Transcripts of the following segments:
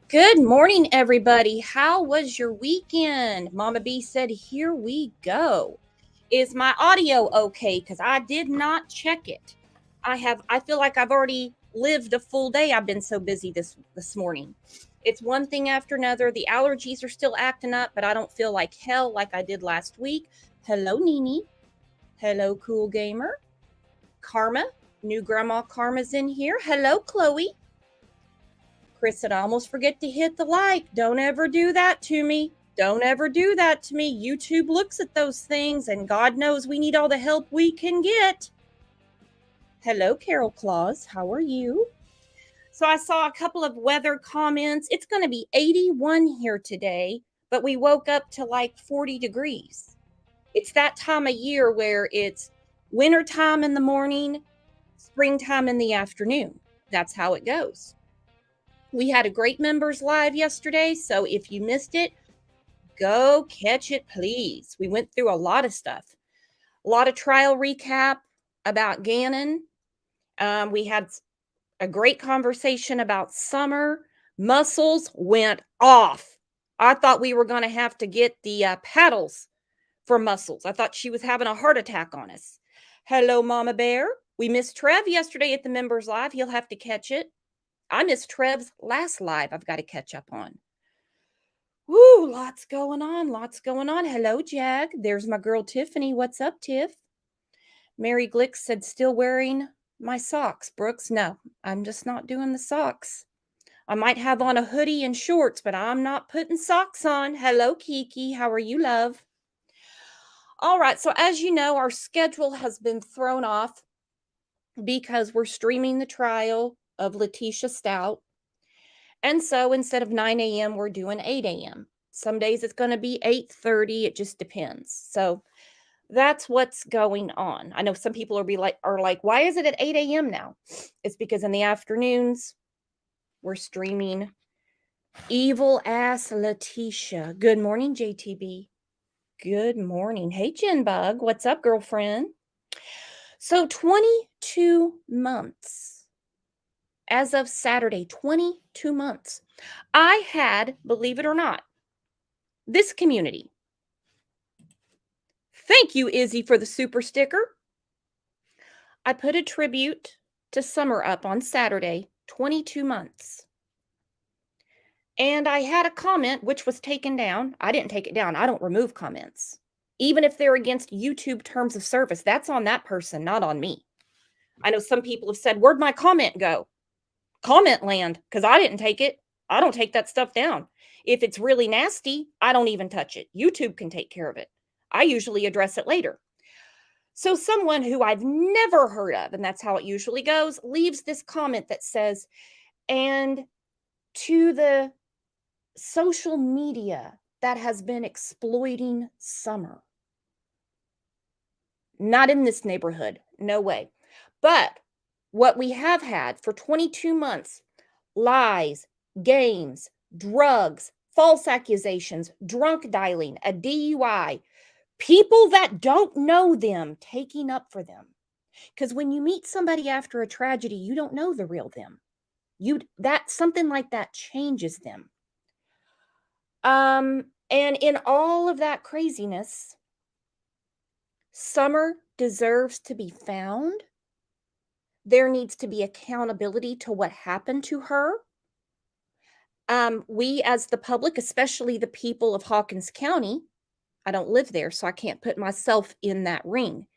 Good morning, everybody. How was your weekend? Mama B said, here we go. Is my audio okay? Because I did not check it. I feel like I've already lived a full day. I've been so busy this morning. It's one thing after another. The allergies are still acting up, but I don't feel like hell like I did last week. Hello, Nini. Hello, Cool Gamer. Karma. New Grandma Karma's in here. Hello, Chloe. Chris said, I almost forget to hit the like. Don't ever do that to me. Don't ever do that to me. YouTube looks at those things, and God knows we need all the help we can get. Hello, Carol Claus. How are you? So I saw a couple of weather comments. It's going to be 81 here today, but we woke up to like 40 degrees. It's that time of year where it's wintertime in the morning, springtime in the afternoon. That's how it goes. We had a great members live yesterday, so if you missed it, go catch it, please. We went through a lot of stuff, a lot of trial recap about Gannon. We had a great conversation about Summer. Muscles went off. I thought we were going to have to get the paddles for Muscles. I thought she was having a heart attack on us. Hello, Mama Bear. We missed Trev yesterday at the members live. He'll have to catch it. I missed Trev's last live I've got to catch up on. Woo, lots going on, lots going on. Hello, Jag. There's my girl Tiffany. What's up, Tiff? Mary Glick said, still wearing my socks. Brooks, no, I'm just not doing the socks. I might have on a hoodie and shorts, but I'm not putting socks on. Hello, Kiki. How are you, love? All right, so as you know, our schedule has been thrown off because we're streaming the trial of Letitia Stout. And so instead of 9 a.m., we're doing 8 a.m. Some days it's going to be 8:30. It just depends. So that's what's going on. I know some people are like, why is it at 8 a.m. now? It's because in the afternoons, we're streaming Evil Ass Letitia. Good morning, JTB. Good morning. Hey, Jinbug. What's up, girlfriend? So 22 months. As of Saturday, 22 months. I had, believe it or not, this community. Thank you, Izzy, for the super sticker. I put a tribute to Summer up on Saturday, 22 months. And I had a comment which was taken down. I didn't take it down. I don't remove comments. Even if they're against YouTube terms of service, that's on that person, not on me. I know some people have said, where'd my comment go? Comment land, because I didn't take it. I don't take that stuff down. If it's really nasty, I don't even touch it. YouTube can take care of it. I usually address it later. So someone who I've never heard of, and that's how it usually goes, leaves this comment that says, and to the social media that has been exploiting Summer. Not in this neighborhood. No way. But what we have had for 22 months, lies, games, drugs, false accusations, drunk dialing, a DUI, people that don't know them taking up for them. Because when you meet somebody after a tragedy, you don't know the real them. Something like that changes them. And in all of that craziness, Summer deserves to be found. There needs to be accountability to what happened to her. We as the public, especially the people of Hawkins County, I don't live there, so I can't put myself in that ring,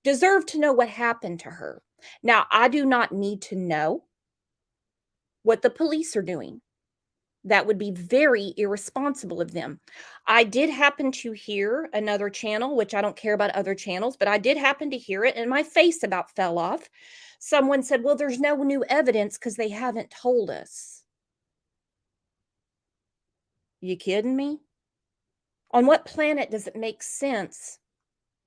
deserve to know what happened to her. Now, I do not need to know what the police are doing. That would be very irresponsible of them. I did happen to hear another channel, which I don't care about other channels, but I did happen to hear it, and my face about fell off. Someone said, well, there's no new evidence because they haven't told us. You kidding me? On what planet does it make sense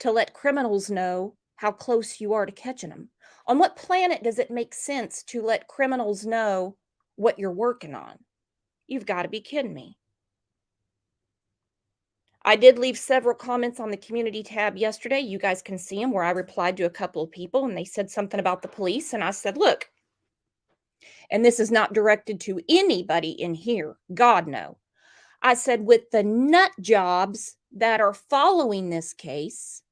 to let criminals know how close you are to catching them? On what planet does it make sense to let criminals know what you're working on? You've got to be kidding me. I did leave several comments on the community tab yesterday. You guys can see them where I replied to a couple of people and they said something about the police. And I said, look, And this is not directed to anybody in here. God, no. I said, with the nut jobs that are following this case,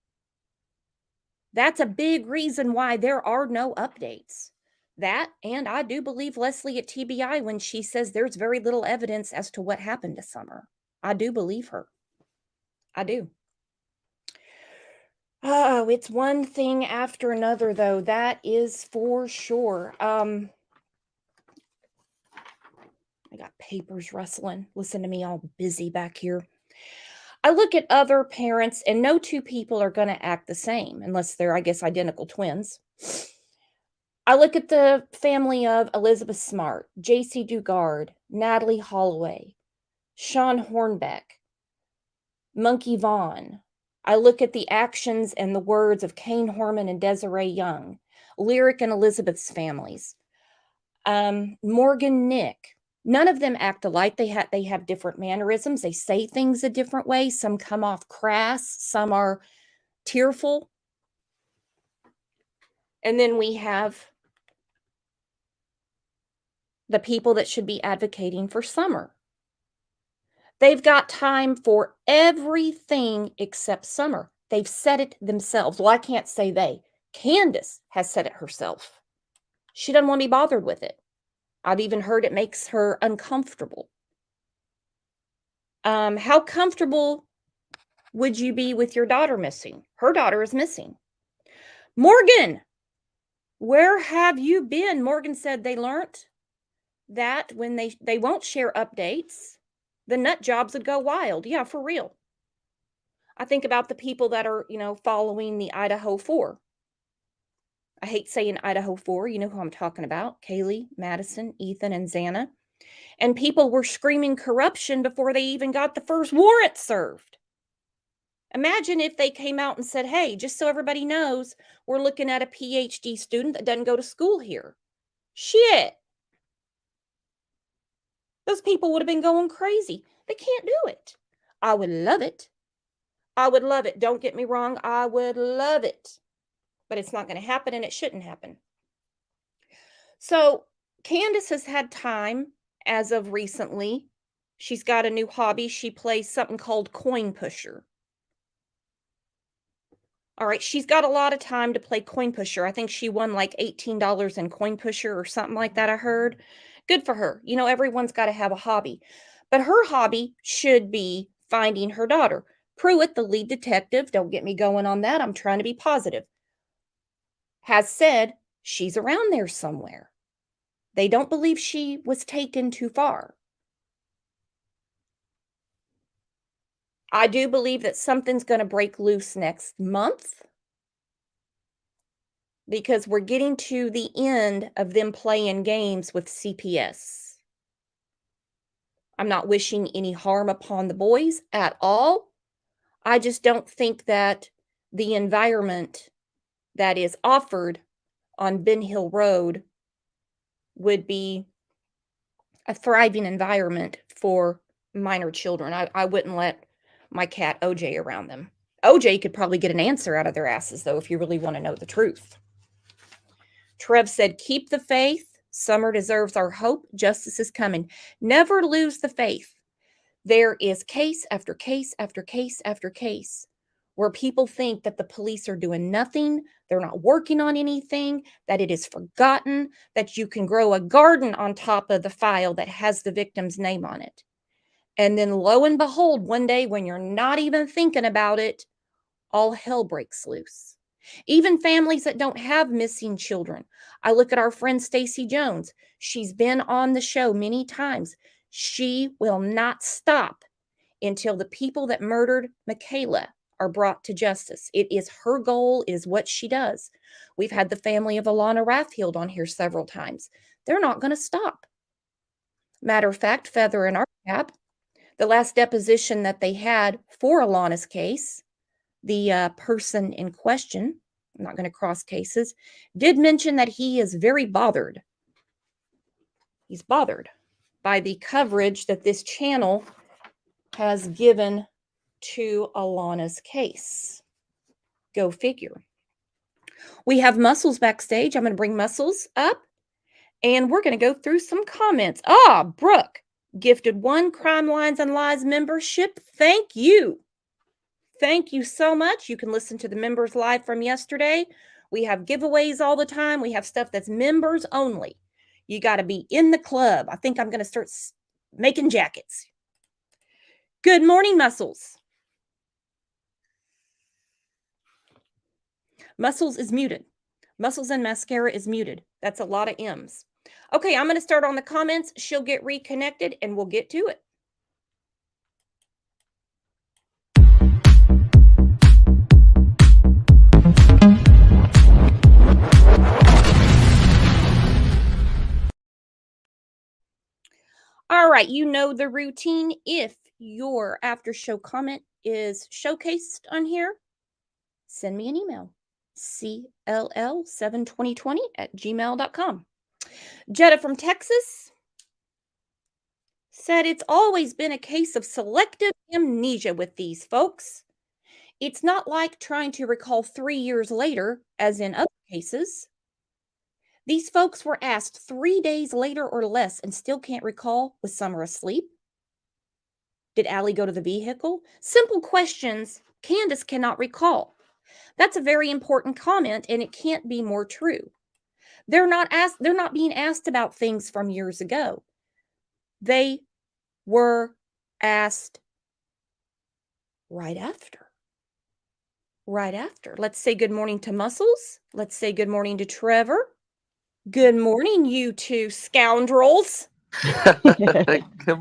that's a big reason why there are no updates. That, and I do believe Leslie at TBI when she says there's very little evidence as to what happened to Summer. I do believe her. I do. Oh, it's one thing after another, though. That is for sure. I got papers rustling. Listen to me all busy back here. I look at other parents, and no two people are going to act the same unless they're, I guess, identical twins. I look at the family of Elizabeth Smart, JC Dugard, Natalie Holloway, Sean Hornbeck, Monkey Vaughn. I look at the actions and the words of Kane Horman and Desiree Young, Lyric and Elizabeth's families, Morgan Nick. None of them act alike. They have different mannerisms. They say things a different way. Some come off crass. Some are tearful. And then we have the people that should be advocating for Summer. They've got time for everything except Summer. They've said it themselves. Well, I can't say they. Candace has said it herself. She doesn't want to be bothered with it. I've even heard it makes her uncomfortable. How comfortable would you be with your daughter missing? Her daughter is missing. Morgan, where have you been? Morgan said they learned that when they won't share updates, the nut jobs would go wild. Yeah, for real. I think about the people that are, following the Idaho 4. I hate saying Idaho 4. You know who I'm talking about. Kaylee, Madison, Ethan, and Xana. And people were screaming corruption before they even got the first warrant served. Imagine if they came out and said, hey, just so everybody knows, we're looking at a PhD student that doesn't go to school here. Shit. Those people would have been going crazy. They can't do it. I would love it. I would love it. Don't get me wrong. I would love it. But it's not going to happen, and it shouldn't happen. So Candace has had time as of recently. She's got a new hobby. She plays something called Coin Pusher. All right, she's got a lot of time to play Coin Pusher. I think she won like $18 in Coin Pusher or something like that, I heard. Good for her. Everyone's got to have a hobby. But her hobby should be finding her daughter. Pruitt, the lead detective, don't get me going on that. I'm trying to be positive, has said she's around there somewhere. They don't believe she was taken too far. I do believe that something's going to break loose next month because we're getting to the end of them playing games with CPS. I'm not wishing any harm upon the boys at all. I just don't think that the environment that is offered on Ben Hill Road would be a thriving environment for minor children. I wouldn't let my cat OJ around them. OJ could probably get an answer out of their asses, though, if you really want to know the truth. Trev said, keep the faith. Summer deserves our hope. Justice is coming. Never lose the faith. There is case after case after case after case where people think that the police are doing nothing, they're not working on anything, that it is forgotten, that you can grow a garden on top of the file that has the victim's name on it. And then lo and behold, one day when you're not even thinking about it, all hell breaks loose. Even families that don't have missing children. I look at our friend Stacy Jones. She's been on the show many times. She will not stop until the people that murdered Michaela are brought to justice. It is her goal, it is what she does. We've had the family of Alana Rathfield on here several times. They're not going to stop. Matter of fact, feather in our cap, the last deposition that they had for Alana's case, the person in question, I'm not going to cross cases, did mention that he is very bothered. He's bothered by the coverage that this channel has given to Alana's case. Go figure. We have Muscles backstage. I'm going to bring Muscles up. And we're going to go through some comments. Brooke gifted 1 Crime Lines and Lies membership. Thank you. Thank you so much. You can listen to the members live from yesterday. We have giveaways all the time. We have stuff that's members only. You got to be in the club. I think I'm going to start making jackets. Good morning, Muscles. Muscles is muted. Muscles and Mascara is muted. That's a lot of M's. Okay, I'm going to start on the comments. She'll get reconnected and we'll get to it. All right, you know the routine. If your after show comment is showcased on here, send me an email, cll72020@gmail.com. Jetta from Texas said it's always been a case of selective amnesia with these folks. It's not like trying to recall 3 years later, as in other cases. These folks were asked 3 days later or less and still can't recall, with some are asleep. Did Allie go to the vehicle? Simple questions Candace cannot recall. That's a very important comment, and it can't be more true. They're not being asked about things from years ago. They were asked right after. Right after. Let's say good morning to Muscles. Let's say good morning to Trevor. Good morning, you two scoundrels. Good morning. Good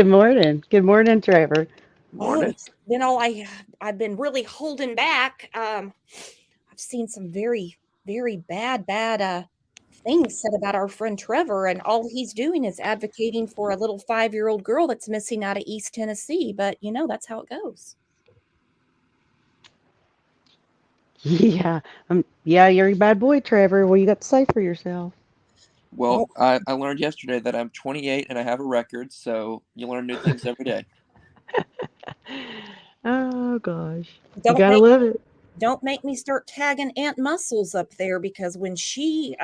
morning. Good morning, Trevor. Morning. It's been I've been really holding back. I've seen some very, very bad things said about our friend Trevor, and all he's doing is advocating for a little 5-year-old girl that's missing out of East Tennessee. But that's how it goes. Yeah. Yeah, you're a bad boy, Trevor. What you got to say for yourself? Well, Oh, I learned yesterday that I'm 28 and I have a record, so you learn new things every day. Oh gosh. You don't gotta make love it. don't make me start tagging Aunt Muscles up there, because when she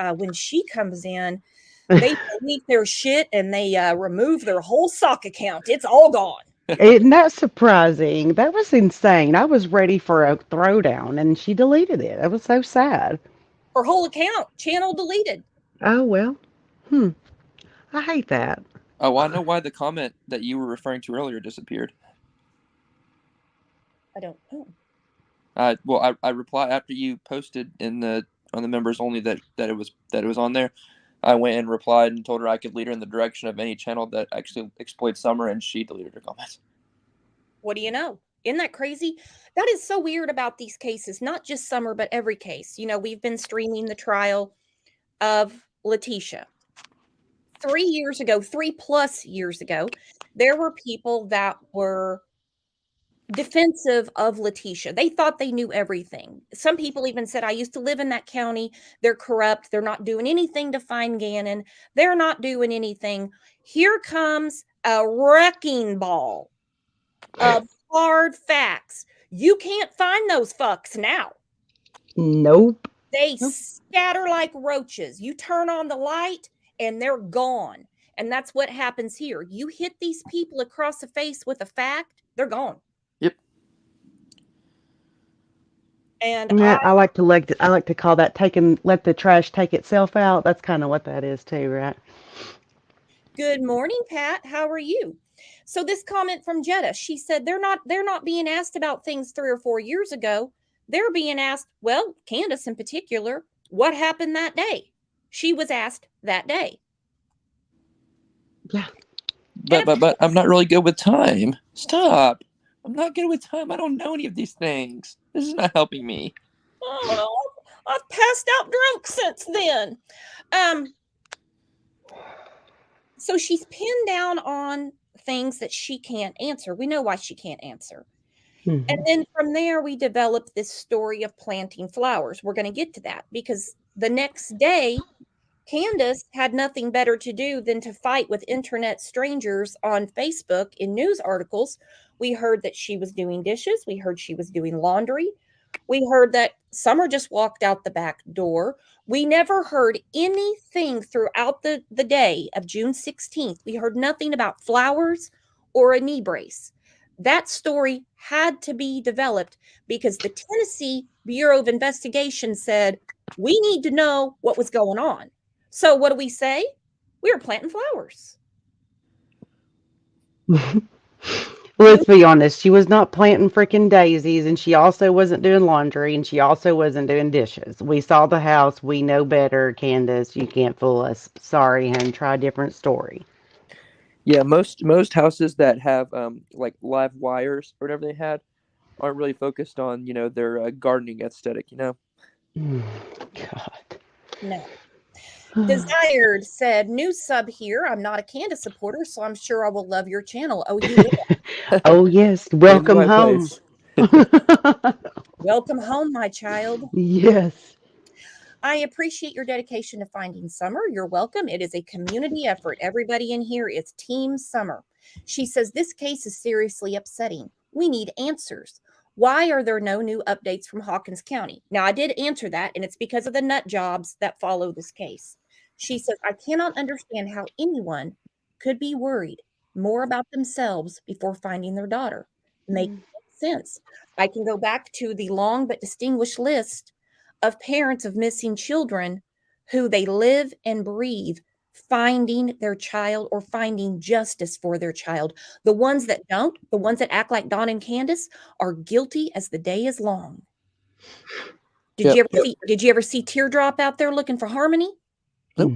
comes in, they delete their shit and they remove their whole sock account. It's all gone. Isn't that surprising? That was insane. I was ready for a throwdown and she deleted it. That was so sad. Her whole account, channel deleted. Oh well. Hmm. I hate that. Oh, I know why the comment that you were referring to earlier disappeared. I don't know. Well, I replied after you posted on the members only that it was on there. I went and replied and told her I could lead her in the direction of any channel that actually exploits Summer, and she deleted her comments. What do you know? Isn't that crazy? That is so weird about these cases, not just Summer, but every case. We've been streaming the trial of Letitia. 3+ years ago, there were people that were defensive of Letitia. They thought they knew everything. Some people even said, I used to live in that county. They're corrupt. They're not doing anything to find Gannon. They're not doing anything. Here comes a wrecking ball of hard facts. You can't find those fucks now. Nope. They Nope. scatter like roaches. You turn on the light and they're gone. And that's what happens here. You hit these people across the face with a fact, they're gone. Yep. And Yeah, I like to call that let the trash take itself out. That's kind of what that is too, right? good morning, Pat. How are you? So this comment from Jetta, she said they're not being asked about things 3 or 4 years ago. They're being asked, well, Candace in particular, what happened that day? She was asked that day. Yeah. But I'm not really good with time. Stop. I'm not good with time. I don't know any of these things. This is not helping me. Oh, I've passed out drunk since then. So she's pinned down on things that she can't answer. We know why she can't answer. Mm-hmm. And then from there, we developed this story of planting flowers. We're going to get to that because the next day, Candace had nothing better to do than to fight with internet strangers on Facebook in news articles. We heard that she was doing dishes. We heard she was doing laundry. We heard that Summer just walked out the back door. We never heard anything throughout the day of June 16th. We heard nothing about flowers or a knee brace. That story had to be developed because the Tennessee Bureau of Investigation said, we need to know what was going on. So what do we say? We were planting flowers. Let's be honest. She was not planting freaking daisies, and she also wasn't doing laundry, and she also wasn't doing dishes. We saw the house. We know better, Candace. You can't fool us. Sorry, hun. Try a different story. Yeah, most houses that have like live wires or whatever they had aren't really focused on their gardening aesthetic. God. No. Desired said, new sub here. I'm not a Candace supporter, so I'm sure I will love your channel. Oh, you will. Oh, yes. You're in the Welcome right home. place. Welcome home, my child. Yes. I appreciate your dedication to finding Summer. You're welcome. It is a community effort. Everybody in here is Team Summer. She says, this case is seriously upsetting. We need answers. Why are there no new updates from Hawkins County? Now, I did answer that, and it's because of the nut jobs that follow this case. She says, I cannot understand how anyone could be worried more about themselves before finding their daughter. Makes sense. I can go back to the long but distinguished list of parents of missing children who they live and breathe finding their child or finding justice for their child. The ones that don't, the ones that act like Dawn and Candace, are guilty as the day is long. Did Yep. you ever see did you ever see Teardrop out there looking for harmony? Nope.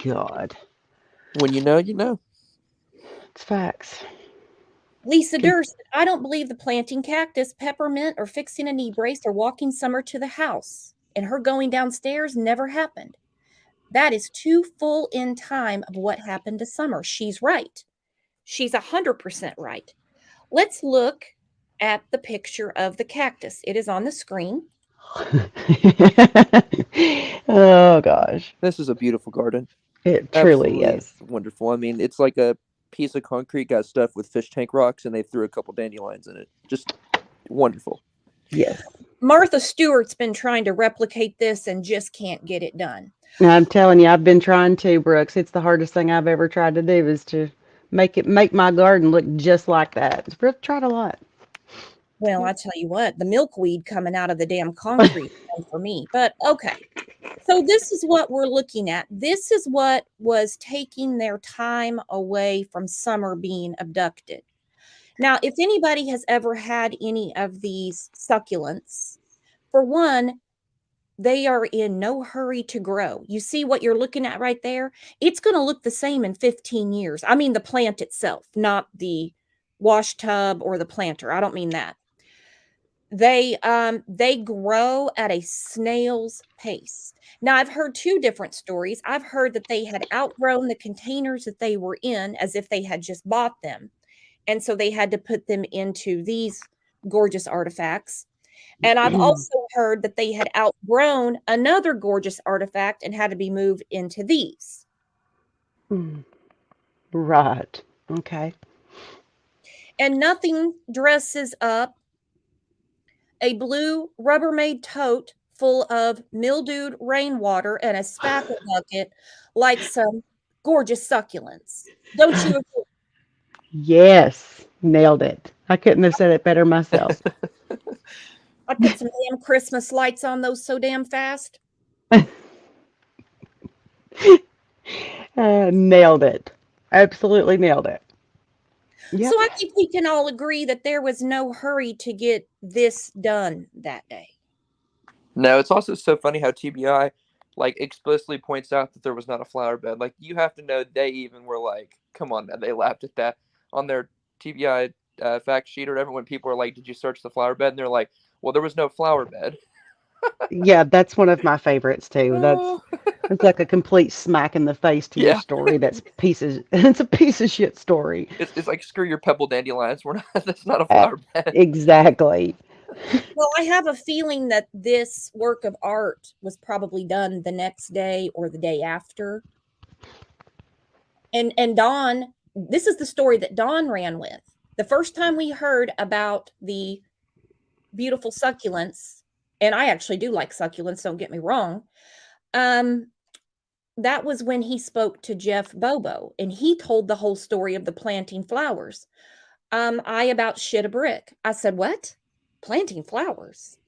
God. When you know, you know. It's facts. Lisa Durst, I don't believe the planting cactus, peppermint, or fixing a knee brace or walking Summer to the house and her going downstairs never happened. That is too full in time of what happened to Summer. She's right. She's 100% right. Let's look at the picture of the cactus. It is on the screen. Oh, gosh. This is a beautiful garden. It truly Absolutely is. wonderful. I mean, it's like a piece of concrete got stuffed with fish tank rocks, and they threw a couple dandelions in it. Just wonderful. Yes. Martha Stewart's been trying to replicate this and just can't get it done. I'm telling you, I've been trying to, Brooks. It's the hardest thing I've ever tried to do is to make my garden look just like that. I've tried a lot. Well, I tell you what, the milkweed coming out of the damn concrete for me. But okay. So this is what we're looking at. This is what was taking their time away from Summer being abducted. Now, if anybody has ever had any of these succulents, for one, they are in no hurry to grow. You see what you're looking at right there? It's going to look the same in 15 years. I mean, the plant itself, not the wash tub or the planter. I don't mean that. They grow at a snail's pace. Now, I've heard two different stories. I've heard that they had outgrown the containers that they were in as if they had just bought them. And so they had to put them into these gorgeous artifacts. And I've also heard that they had outgrown another gorgeous artifact and had to be moved into these. Right. Okay. And nothing dresses up a blue Rubbermaid tote full of mildewed rainwater and a spackle bucket like some gorgeous succulents. Don't you agree? Yes. Nailed it. I couldn't have said it better myself. I put some damn Christmas lights on those so damn fast. Nailed it. Absolutely nailed it. Yep. So I think we can all agree that there was no hurry to get this done that day. No, it's also so funny how TBI like explicitly points out that there was not a flower bed. Like you have to know they even were like, come on, man. They laughed at that on their TBI fact sheet or whatever. When people were like, "Did you search the flower bed?" and they're like, "Well, there was no flower bed." Yeah, that's one of my favorites too. That's Oh. it's like a complete smack in the face to your Yeah. story. It's a piece of shit story. It's like screw your pebble dandelions. We're not. That's not a flower bed. Exactly. Well, I have a feeling that this work of art was probably done the next day or the day after. And Dawn, this is the story that Dawn ran with. The first time we heard about the beautiful succulents And I actually do like succulents, don't get me wrong. Um, that was when he spoke to Jeff Bobo, and he told the whole story of the planting flowers. I about shit a brick. I said, "What? Planting flowers?"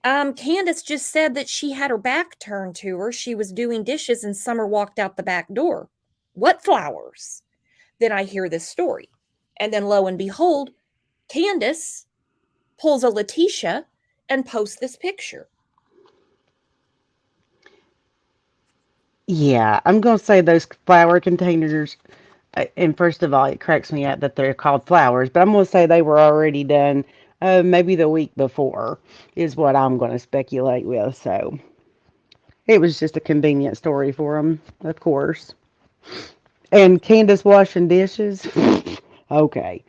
Candace just said that she had her back turned to her. She was doing dishes and Summer walked out the back door. What flowers? Then I hear this story. And then lo and behold, Candace pulls a Letitia and posts this picture. Yeah, I'm gonna say those flower containers. And first of all, it cracks me up that they're called flowers, but I'm gonna say they were already done. Maybe the week before is what I'm gonna speculate with. So it was just a convenient story for them, of course. And Candace washing dishes. Okay.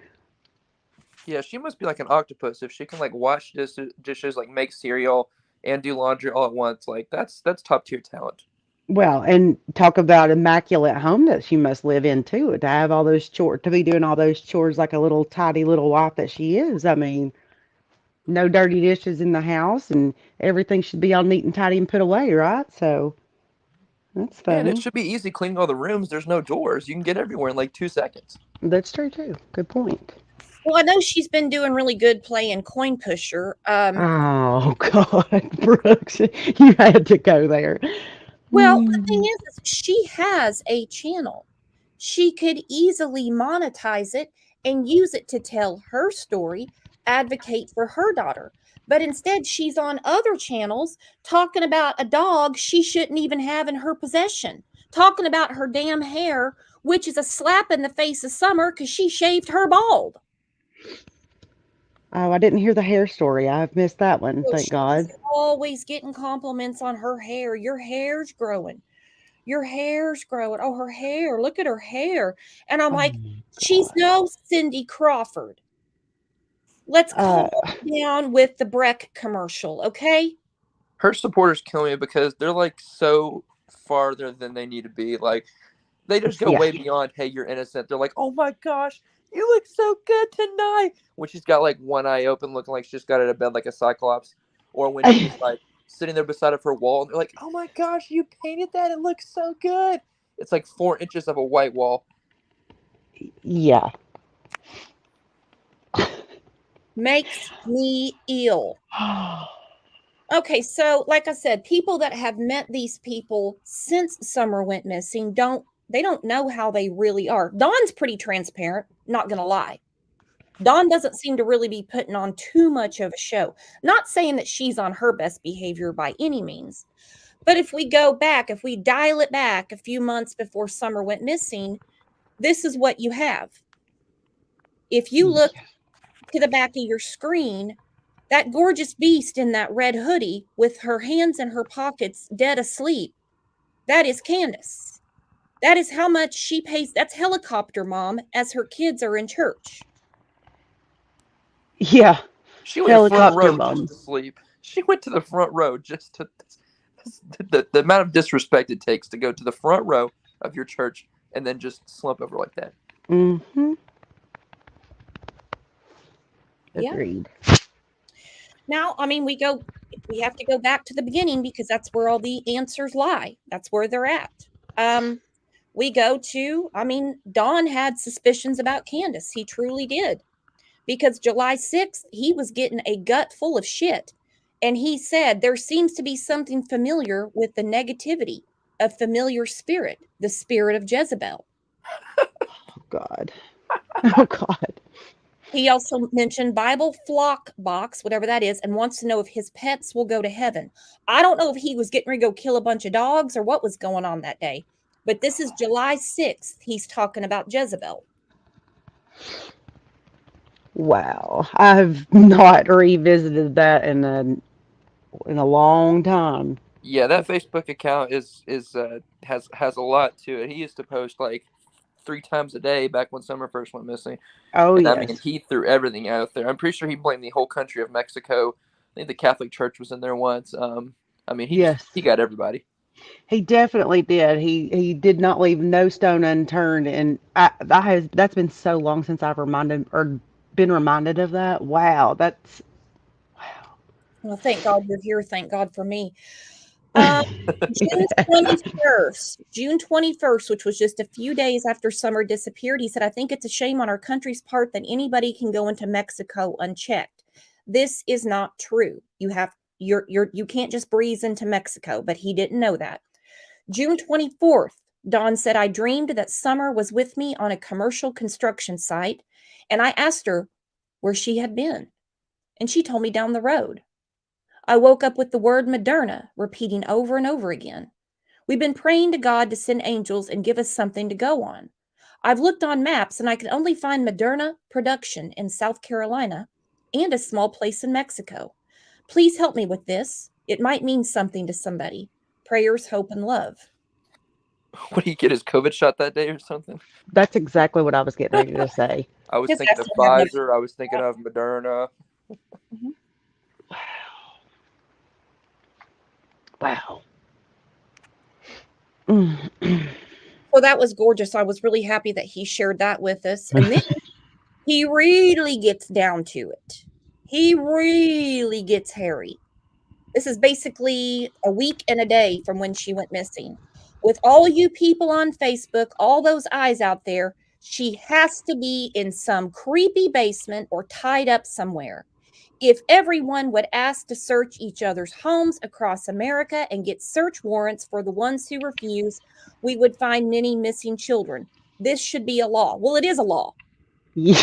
Yeah, she must be like an octopus if she can like wash dishes, like make cereal and do laundry all at once. Like that's top tier talent. Well, and talk about immaculate home that she must live in too, to have all those chores, to be doing all those chores like a little tidy little wife that she is. I mean, no dirty dishes in the house, and everything should be all neat and tidy and put away, right? So that's Yeah, and it funny. should be easy cleaning all the rooms. There's no doors. You can get everywhere in like 2 seconds. That's true too. Good point. Well, I know she's been doing really good playing coin pusher. Oh God, Brooks, you had to go there. Well, the thing Mm. is she has a channel. She could easily monetize it and use it to tell her story, advocate for her daughter. But instead, she's on other channels talking about a dog she shouldn't even have in her possession, talking about her damn hair, which is a slap in the face of Summer because she shaved her bald. Oh, I didn't hear the hair story. I've missed that one. So Thank she's God. always getting compliments on her hair. Your hair's growing. Your hair's growing. Oh, her hair. Look at her hair. And I'm Oh like, my she's God. no Cindy Crawford. Let's calm Uh, down with the Breck commercial, okay? Her supporters kill me because they're like so farther than they need to be. Like they just go yeah. way beyond, hey, you're innocent. They're like, oh my gosh, you look so good tonight. When she's got like one eye open, looking like she just got out of bed like a cyclops. Or when she's like sitting there beside of her wall, and they're like, oh my gosh, you painted that. It looks so good. It's like 4 inches of a white wall. Yeah. Makes me ill. Okay, so like I said, people that have met these people since Summer went missing don't know how they really are. Dawn's pretty transparent, not gonna lie. Dawn doesn't seem to really be putting on too much of a show. Not saying that she's on her best behavior by any means. But if we go back, if we dial it back a few months before Summer went missing, this is what you have. If you look Yeah. to the back of your screen, that gorgeous beast in that red hoodie with her hands in her pockets, dead asleep, that is Candace. That is how much she pays. That's helicopter mom as her kids are in church. Yeah. She went front Helicopter row just mom. to sleep. She went to the front row just to. The amount of disrespect it takes to go to the front row of your church and then just slump over like that. Mm-hmm. Yeah. Agreed. Now, I mean, we have to go back to the beginning because that's where all the answers lie. That's where they're at. Um, we go to, I mean, Don had suspicions about Candace. He truly did. Because July 6th, he was getting a gut full of shit. And he said, there seems to be something familiar with the negativity, a familiar spirit, the spirit of Jezebel. Oh God. Oh God. He also mentioned Bible flock box, whatever that is, and wants to know if his pets will go to heaven. I don't know if he was getting ready to go kill a bunch of dogs or what was going on that day, but this is July 6th. He's talking about Jezebel. Wow. I have not revisited that in a long time. Yeah, that Facebook account is has a lot to it. He used to post like 3 times a day back when Summer first went missing, Oh and I mean yes. he threw everything out there. I'm pretty sure he blamed the whole country of Mexico. I think the Catholic Church was in there once. I mean Yes. he got everybody. He definitely did. He did not leave no stone unturned, and I has that's been so long since I've reminded or been reminded of that. Wow, that's wow. Well, thank God you're here. Thank God for me. Um, June 21st, June 21st, which was just a few days after Summer disappeared, he said, I think it's a shame on our country's part that anybody can go into Mexico unchecked. This is not true. You can't just breeze into Mexico, but he didn't know that. June 24th, Dawn said, I dreamed that Summer was with me on a commercial construction site, and I asked her where she had been, and she told me down the road. I woke up with the word Moderna repeating over and over again. We've been praying to God to send angels and give us something to go on. I've looked on maps and I could only find Moderna production in South Carolina and a small place in Mexico. Please help me with this. It might mean something to somebody. Prayers, hope, and love. What did he get his COVID shot that day or something? That's exactly what I was getting ready to say. I was His thinking ass of don't have no. Pfizer. I was thinking of Moderna. Mhm. Wow. So that was gorgeous. I was really happy that he shared that with us. And then he really gets down to it. He really gets hairy. This is basically a week and a day from when she went missing. With all you people on Facebook, all those eyes out there, she has to be in some creepy basement or tied up somewhere. If everyone would ask to search each other's homes across America and get search warrants for the ones who refuse, we would find many missing children. This should be a law. Well, it is a law. Yeah.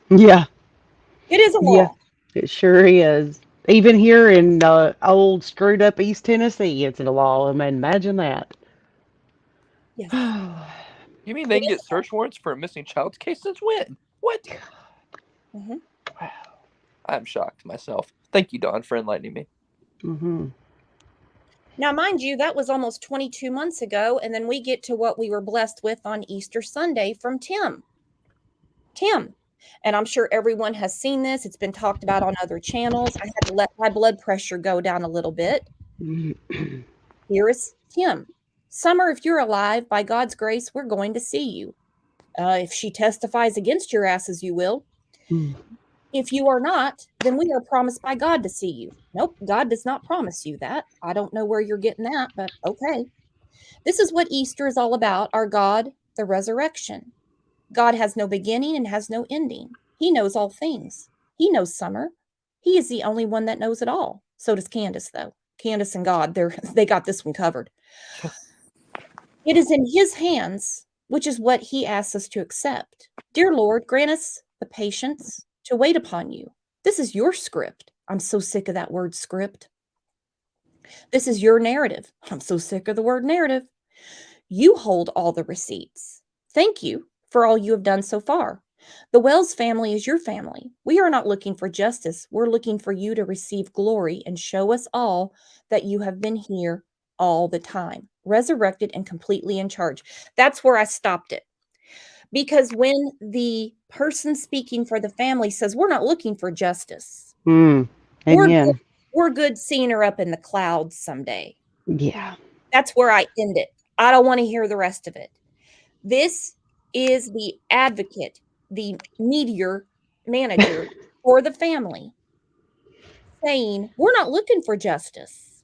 It is a Yeah. law. It sure is. Even here in old screwed up East Tennessee, it's a law. I mean, imagine that. Yes. You mean they can get search warrants for a missing child case since when? What? Mhm. I'm shocked myself. Thank you, Don, for enlightening me. Mm-hmm. Now, mind you, that was almost 22 months ago, and then we get to what we were blessed with on Easter Sunday from Tim. Tim. And I'm sure everyone has seen this. It's been talked about on other channels. I had to let my blood pressure go down a little bit. Here is Tim. Summer, if you're alive, by God's grace, we're going to see you. If she testifies against your asses, you will. If you are not, then we are promised by God to see you. Nope, God does not promise you that. I don't know where you're getting that, but okay. This is what Easter is all about, our God, the resurrection. God has no beginning and has no ending. He knows all things. He knows Summer. He is the only one that knows it all. So does Candace, though. Candace and God, they got this one covered. It is in his hands, which is what he asks us to accept. Dear Lord, grant us the patience to wait upon you. This is your script. I'm so sick of that word script. This is your narrative. I'm so sick of the word narrative. You hold all the receipts. Thank you for all you have done so far. The Wells family is your family. We are not looking for justice. We're looking for you to receive glory and show us all that you have been here all the time, resurrected and completely in charge. That's where I stopped it. Because when the person speaking for the family says, we're not looking for justice, we're good, Amen. we're good seeing her up in the clouds someday. Yeah. That's where I end it. I don't want to hear the rest of it. This is the advocate, the meteor manager for the family saying, we're not looking for justice.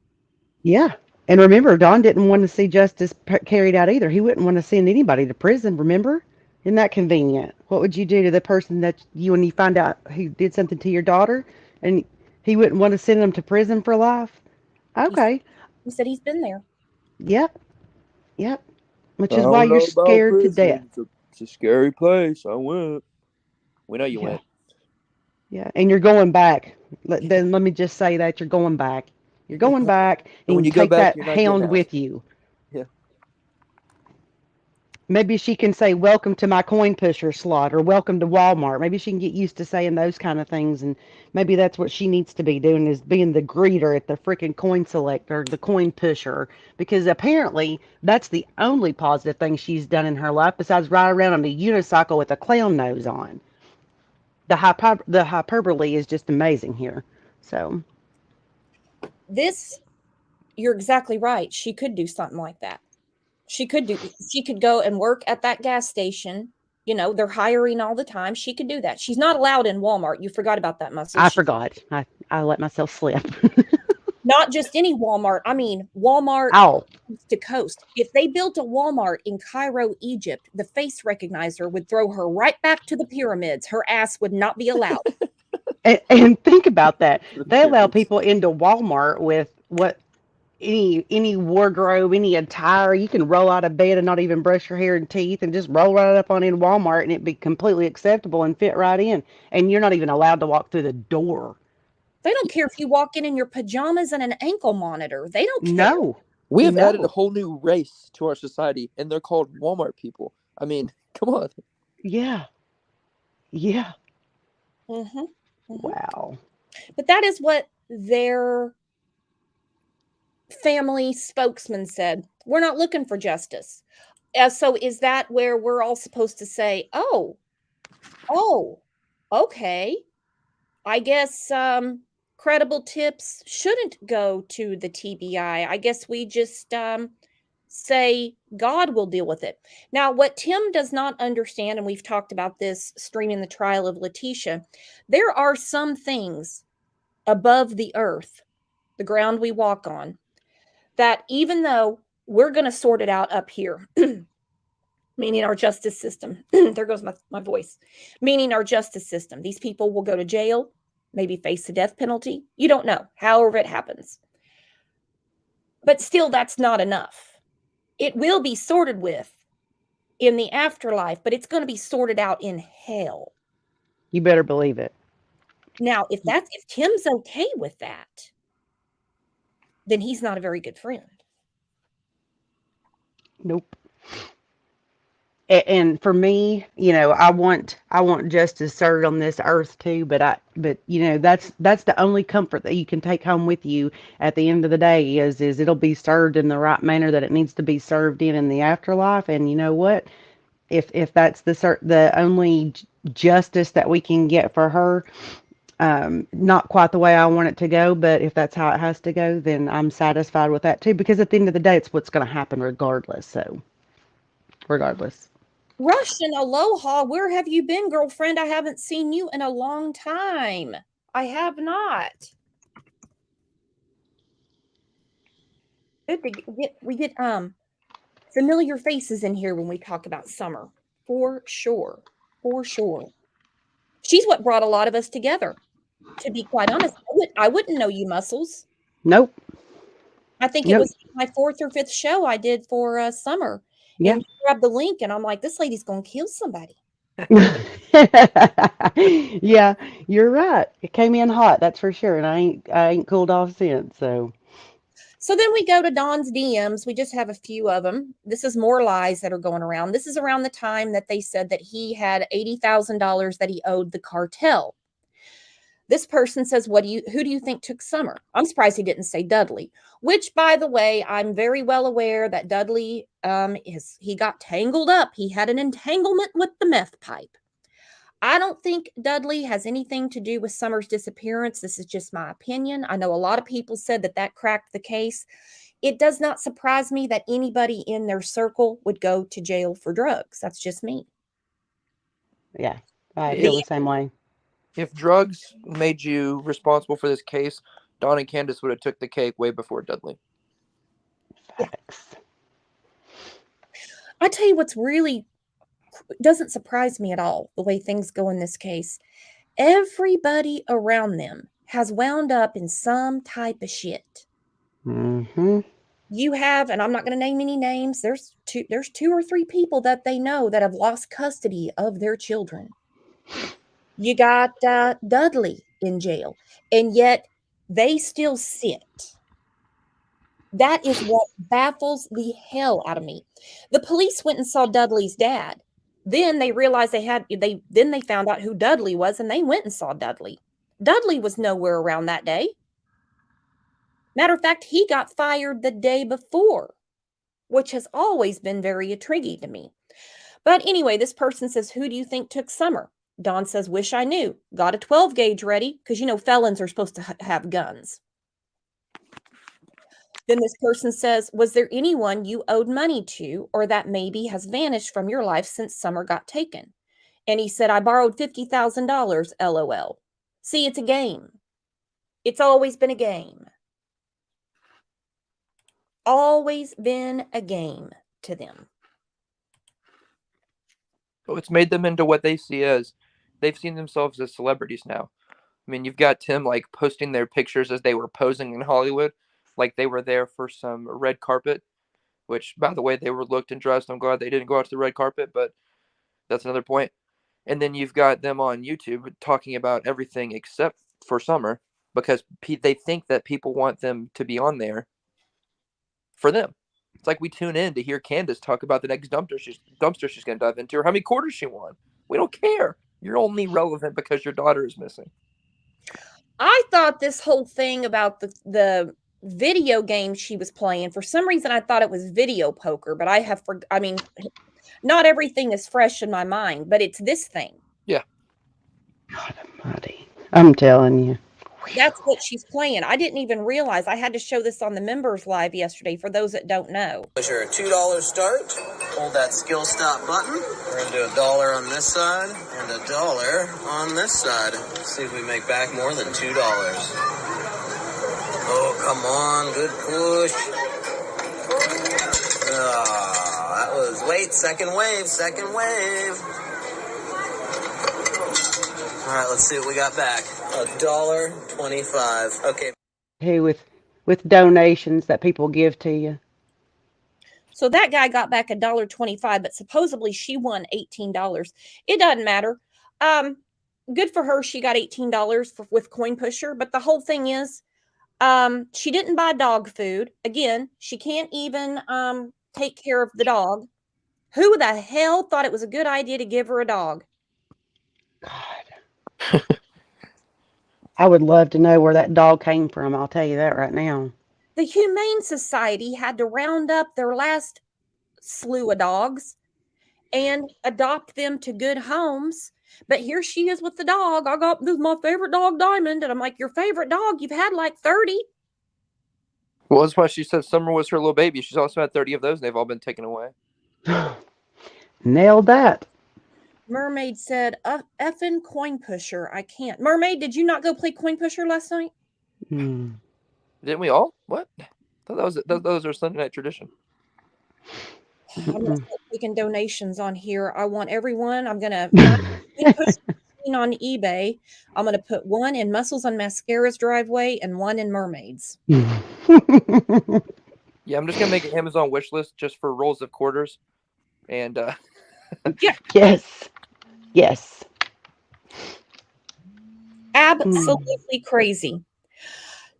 Yeah. And remember, Don didn't want to see justice carried out either. He wouldn't want to send anybody to prison, remember? Isn't that convenient? What would you do to the person that when you find out who did something to your daughter and he wouldn't want to send them to prison for life? He said, Okay. he said he's been there. Yep. Yep. I Which is why don't you're know about scared to death. prison. It's a scary place. I went. We know you Yeah. went. Yeah. And you're going back. Then let me just say that you're going back. You're going back And when and you go take back, that you're not getting hound out. with you. Yeah. Maybe she can say, welcome to my coin pusher slot or welcome to Walmart. Maybe she can get used to saying those kind of things. And maybe that's what she needs to be doing is being the greeter at the freaking coin selector, the coin pusher. Because apparently that's the only positive thing she's done in her life besides ride around on a unicycle with a clown nose on. The hyperbole is just amazing here. So, This, you're exactly right. She could do something like that. She could go and work at that gas station You know, they're hiring all the time. She could do that. She's not allowed in Walmart. You forgot about that, Muscle. I forgot. I let myself slip. Not just any Walmart. I mean, Walmart Oh, coast to coast. If they built a Walmart in Cairo, Egypt, the face recognizer would throw her right back to the pyramids. Her ass would not be allowed. and think about that. The They allow pyramids. people into Walmart with what any wardrobe, any attire. You can roll out of bed and not even brush your hair and teeth and just roll right up on in Walmart and it'd be completely acceptable and fit right in. And you're not even allowed to walk through the door. They don't care if you walk in your pajamas and an ankle monitor. They don't care. No, We have added a no. whole new race to our society, and they're called Walmart people. I mean, come on. Yeah. Yeah. Mm-hmm. Mm-hmm. Wow. But that is what their family spokesman said. We're not looking for justice. So is that where we're all supposed to say, oh, okay. I guess credible tips shouldn't go to the TBI. I guess we just say God will deal with it. Now, what Tim does not understand, and we've talked about this streaming the trial of Letitia, there are some things above the earth, the ground we walk on, that even though we're going to sort it out up here, meaning our justice system, there goes my voice, meaning our justice system, these people will go to jail, maybe face the death penalty. You don't know, however it happens. But still, that's not enough. It will be sorted with in the afterlife, but it's going to be sorted out in hell. You better believe it. Now, if Tim's okay with that, then he's not a very good friend. Nope. And for me, I want justice served on this earth too. But that's the only comfort that you can take home with you at the end of the day is it'll be served in the right manner that it needs to be served in the afterlife. And you know what? If that's the only justice that we can get for her, not quite the way I want it to go, but if that's how it has to go, then I'm satisfied with that too. Because at the end of the day, it's what's going to happen regardless. So, regardless. Russian aloha, where have you been, girlfriend? I haven't seen you in a long time. I have not. Good to get familiar faces in here when we talk about summer. For sure. For sure. She's what brought a lot of us together. To be quite honest, I wouldn't know you, Muscles. Nope. I think it Nope. was my 4th or 5th show I did for summer. Yeah. And you grabbed the link, and I'm like, this lady's going to kill somebody. Yeah, you're right. It came in hot, that's for sure, and I ain't cooled off since. So then we go to Don's DMs. We just have a few of them. This is more lies that are going around. This is around the time that they said that he had $80,000 that he owed the cartel. This person says, who do you think took Summer? I'm surprised he didn't say Dudley, which, by the way, I'm very well aware that Dudley he got tangled up. He had an entanglement with the meth pipe. I don't think Dudley has anything to do with Summer's disappearance. This is just my opinion. I know a lot of people said that cracked the case. It does not surprise me that anybody in their circle would go to jail for drugs. That's just me. yeah, I feel the same way. If drugs made you responsible for this case, Don and Candace would have took the cake way before Dudley. Facts. I tell you what's really doesn't surprise me at all, the way things go in this case. Everybody around them has wound up in some type of shit. Mm-hmm. You have, and I'm not going to name any names, there's 2 or 3 people that they know that have lost custody of their children. You got Dudley in jail, and yet they still sit. That is what baffles the hell out of me. The police went and saw Dudley's dad. Then they realized then they found out who Dudley was, and they went and saw Dudley. Dudley was nowhere around that day. Matter of fact, he got fired the day before, which has always been very intriguing to me. But anyway, this person says, who do you think took Summer? Don says, wish I knew. Got a 12 gauge ready, because felons are supposed to have guns. Then this person says, was there anyone you owed money to or that maybe has vanished from your life since Summer got taken? And he said, I borrowed $50,000, LOL. See, it's a game. It's always been a game. Always been a game to them. Oh, it's made them into what they see as, they've seen themselves as celebrities now. I mean, you've got Tim like posting their pictures as they were posing in Hollywood, like they were there for some red carpet, which, by the way, they were looked and dressed. I'm glad they didn't go out to the red carpet, but that's another point. And then you've got them on YouTube talking about everything except for Summer because they think that people want them to be on there for them. It's like we tune in to hear Candace talk about the next dumpster she's going to dive into or how many quarters she won. We don't care. You're only relevant because your daughter is missing. I thought this whole thing about the video game she was playing, for some reason I thought it was video poker, but I mean, not everything is fresh in my mind, but it's this thing. Yeah. God almighty. I'm telling you. That's what she's playing. I didn't even realize. I had to show this on the members live yesterday for those that don't know. Your $2 start. Hold that skill stop button. We're going to do $1 on this side and $1 on this side. Let's see if we make back more than $2. Oh, come on. Good push. Oh, that was, wait, second wave. All right, let's see what we got back. $1.25. Okay. Hey, with donations that people give to you. So that guy got back $1.25, but supposedly she won $18. It doesn't matter. Good for her. She got $18 with Coin Pusher. But the whole thing is, she didn't buy dog food. Again, she can't even take care of the dog. Who the hell thought it was a good idea to give her a dog? God. I would love to know where that dog came from. I'll tell you that right now. The Humane Society had to round up their last slew of dogs and adopt them to good homes. But here she is with the dog. This is my favorite dog, Diamond. And I'm like, your favorite dog? You've had like 30. Well, that's why she said Summer was her little baby. She's also had 30 of those, and they've all been taken away. Nailed that. Mermaid said, effing Coin Pusher. I can't. Mermaid, did you not go play Coin Pusher last night? Hmm. Didn't we all? What? I thought that was our Sunday night tradition. I'm going to start taking donations on here. I want everyone. I'm going to find on eBay. I'm going to put one in Muscles and Mascara's driveway and one in Mermaid's. Yeah, I'm just going to make an Amazon wish list just for rolls of quarters. And yeah. Yes. Absolutely crazy.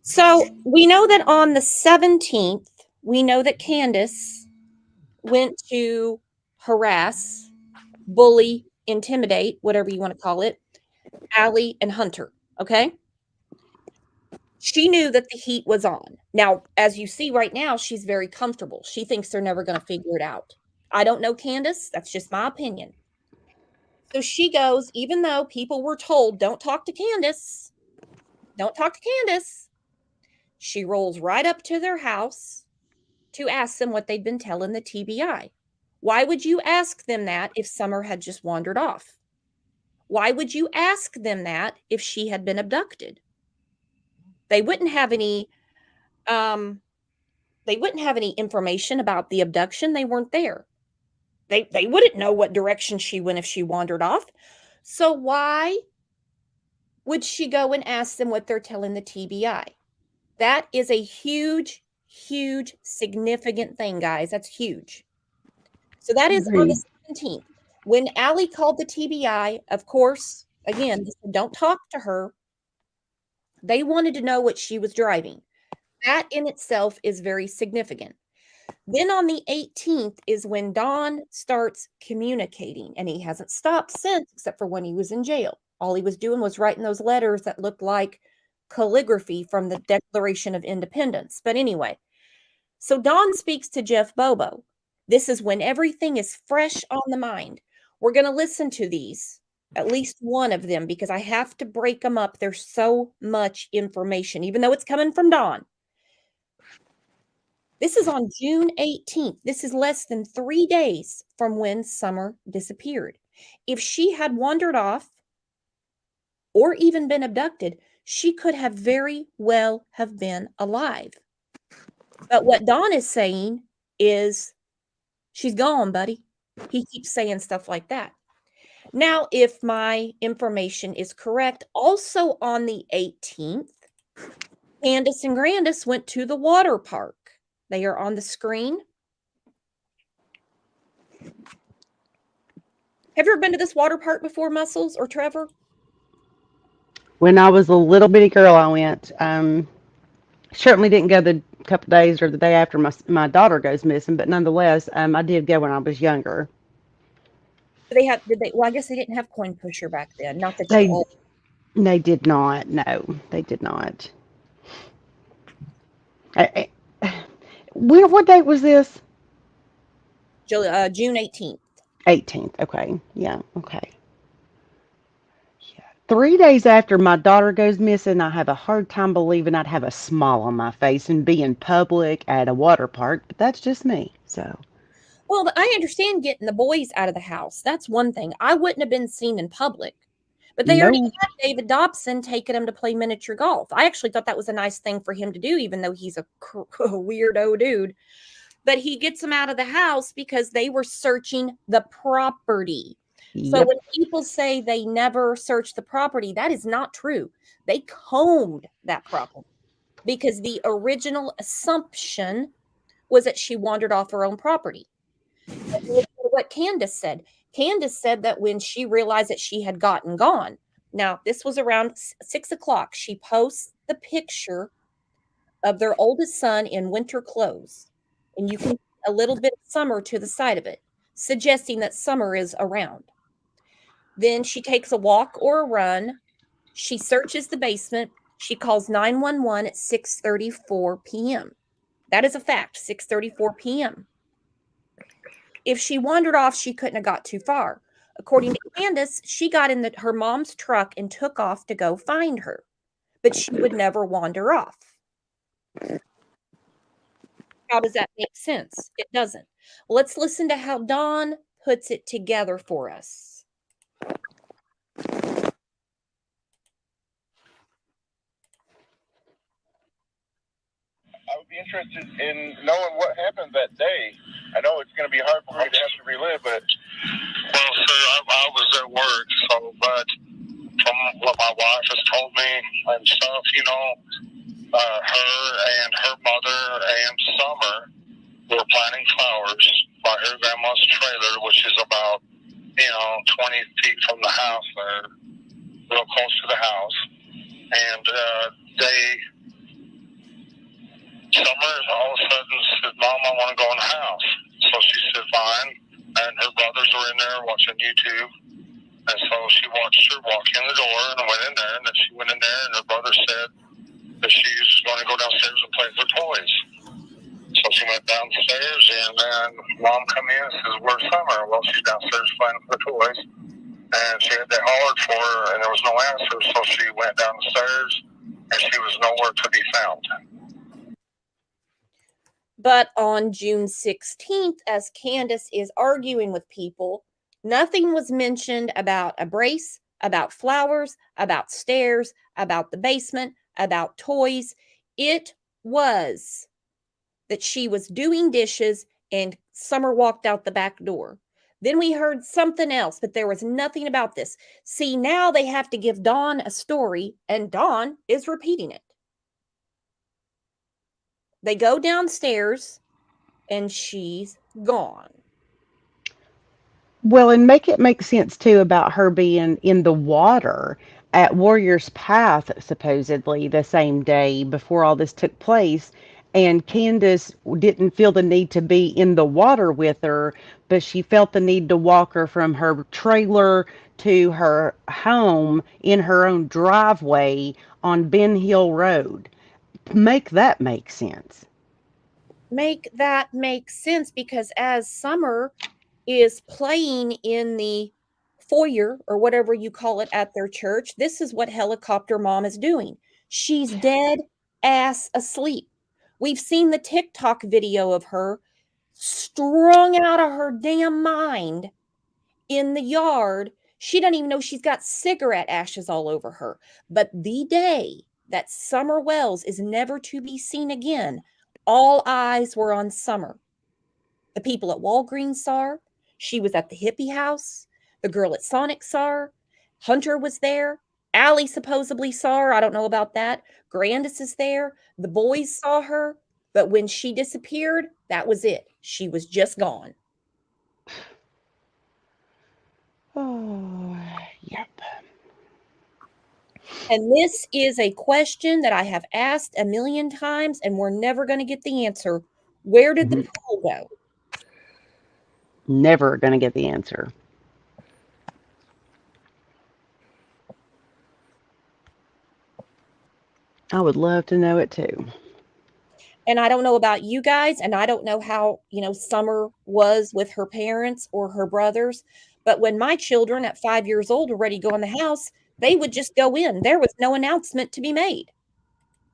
So we know that on the 17th, we know that Candace went to harass, bully, intimidate, whatever you want to call it, Allie and Hunter. Okay. She knew that the heat was on. Now, as you see right now, she's very comfortable. She thinks they're never going to figure it out. I don't know Candace. That's just my opinion. So she goes, even though people were told, don't talk to Candace. Don't talk to Candace. She rolls right up to their house to ask them what they'd been telling the TBI. Why would you ask them that if Summer had just wandered off? Why would you ask them that if she had been abducted? They wouldn't have any information about the abduction. They weren't there. They wouldn't know what direction she went if she wandered off. So why would she go and ask them what they're telling the TBI? That is a huge, huge, significant thing, guys. That's huge. So that is on the 17th. When Allie called the TBI, of course, again, don't talk to her. They wanted to know what she was driving. That in itself is very significant. Then on the 18th is when Don starts communicating, and he hasn't stopped since, except for when he was in jail. All he was doing was writing those letters that looked like calligraphy from the Declaration of Independence. But anyway, so Don speaks to Jeff Bobo. This is when everything is fresh on the mind. We're going to listen to these, at least one of them, because I have to break them up. There's so much information, even though it's coming from Don. This is on June 18th. This is less than 3 days from when Summer disappeared. If she had wandered off or even been abducted, she could have very well have been alive. But what Don is saying is, she's gone, buddy. He keeps saying stuff like that. Now, if my information is correct, also on the 18th, Candace and Grandis went to the water park. They are on the screen. Have you ever been to this water park before, Muscles or Trevor? When I was a little bitty girl, I went. Certainly didn't go the couple days or the day after my daughter goes missing, but nonetheless, I did go when I was younger. Well, I guess they didn't have coin pusher back then. Not that you're They old. they did not. No, they did not. I, what date was this? June 18th. 18th. Okay. Yeah. Okay. Yeah. 3 days after my daughter goes missing, I have a hard time believing I'd have a smile on my face and be in public at a water park, but that's just me. So. Well, I understand getting the boys out of the house. That's one thing. I wouldn't have been seen in public. But they already No. had David Dobson taking him to play miniature golf. I actually thought that was a nice thing for him to do, even though he's a weirdo dude. But he gets them out of the house because they were searching the property. So Yep. when people say they never searched the property, that is not true. They combed that property because the original assumption was that she wandered off her own property. What Candace said. Candace said that when she realized that she had gotten gone. Now, this was around 6 o'clock. She posts the picture of their oldest son in winter clothes. And you can see a little bit of Summer to the side of it, suggesting that Summer is around. Then she takes a walk or a run. She searches the basement. She calls 911 at 6:34 p.m. That is a fact, 6:34 p.m. If she wandered off, she couldn't have got too far. According to Candace, she got in her mom's truck and took off to go find her, but she would never wander off. How does that make sense? It doesn't. Let's listen to how Dawn puts it together for us. I would be interested in knowing what happened that day. I know it's going to be hard for me to have to relive, but well, sir, I was at work, but from what my wife has told me and stuff, her and her mother and Summer were planting flowers by her grandma's trailer, which is about 20 feet from the house there, real close to the house, and Summer all of a sudden said, "Mom, I want to go in the house." So she said, "Fine." And her brothers were in there watching YouTube. And so she watched her walk in the door and went in there. And then she went in there and her brother said that she was going to go downstairs and play with her toys. So she went downstairs and then Mom come in and says, "Where's Summer?" Well, she's downstairs playing with her toys. And they hollered for her and there was no answer. So she went downstairs and she was nowhere to be found. But on June 16th, as Candace is arguing with people, nothing was mentioned about a brace, about flowers, about stairs, about the basement, about toys. It was that she was doing dishes and Summer walked out the back door. Then we heard something else, but there was nothing about this. See, now they have to give Dawn a story, and Dawn is repeating it. They go downstairs, and she's gone. Well, and make it make sense too about her being in the water at Warrior's Path, supposedly the same day before all this took place. And Candace didn't feel the need to be in the water with her, but she felt the need to walk her from her trailer to her home in her own driveway on Ben Hill Road. Make that make sense. Make that make sense, because as Summer is playing in the foyer or whatever you call it at their church, this is what Helicopter Mom is doing. She's dead ass asleep. We've seen the TikTok video of her strung out of her damn mind in the yard. She doesn't even know she's got cigarette ashes all over her. But the day that Summer Wells is never to be seen again, all eyes were on Summer. The people at Walgreens saw her. She was at the hippie house. The girl at Sonic saw her. Hunter was there. Allie supposedly saw her. I don't know about that. Grandis is there. The boys saw her. But when she disappeared, that was it. She was just gone. Oh, yep. And this is a question that I have asked a million times, and we're never going to get the answer. Where did the pool go? Never going to get the answer. I would love to know it too. And I don't know about you guys, and I don't know how, Summer was with her parents or her brothers, but when my children at 5 years old were ready to go in the house, they would just go in. There was no announcement to be made.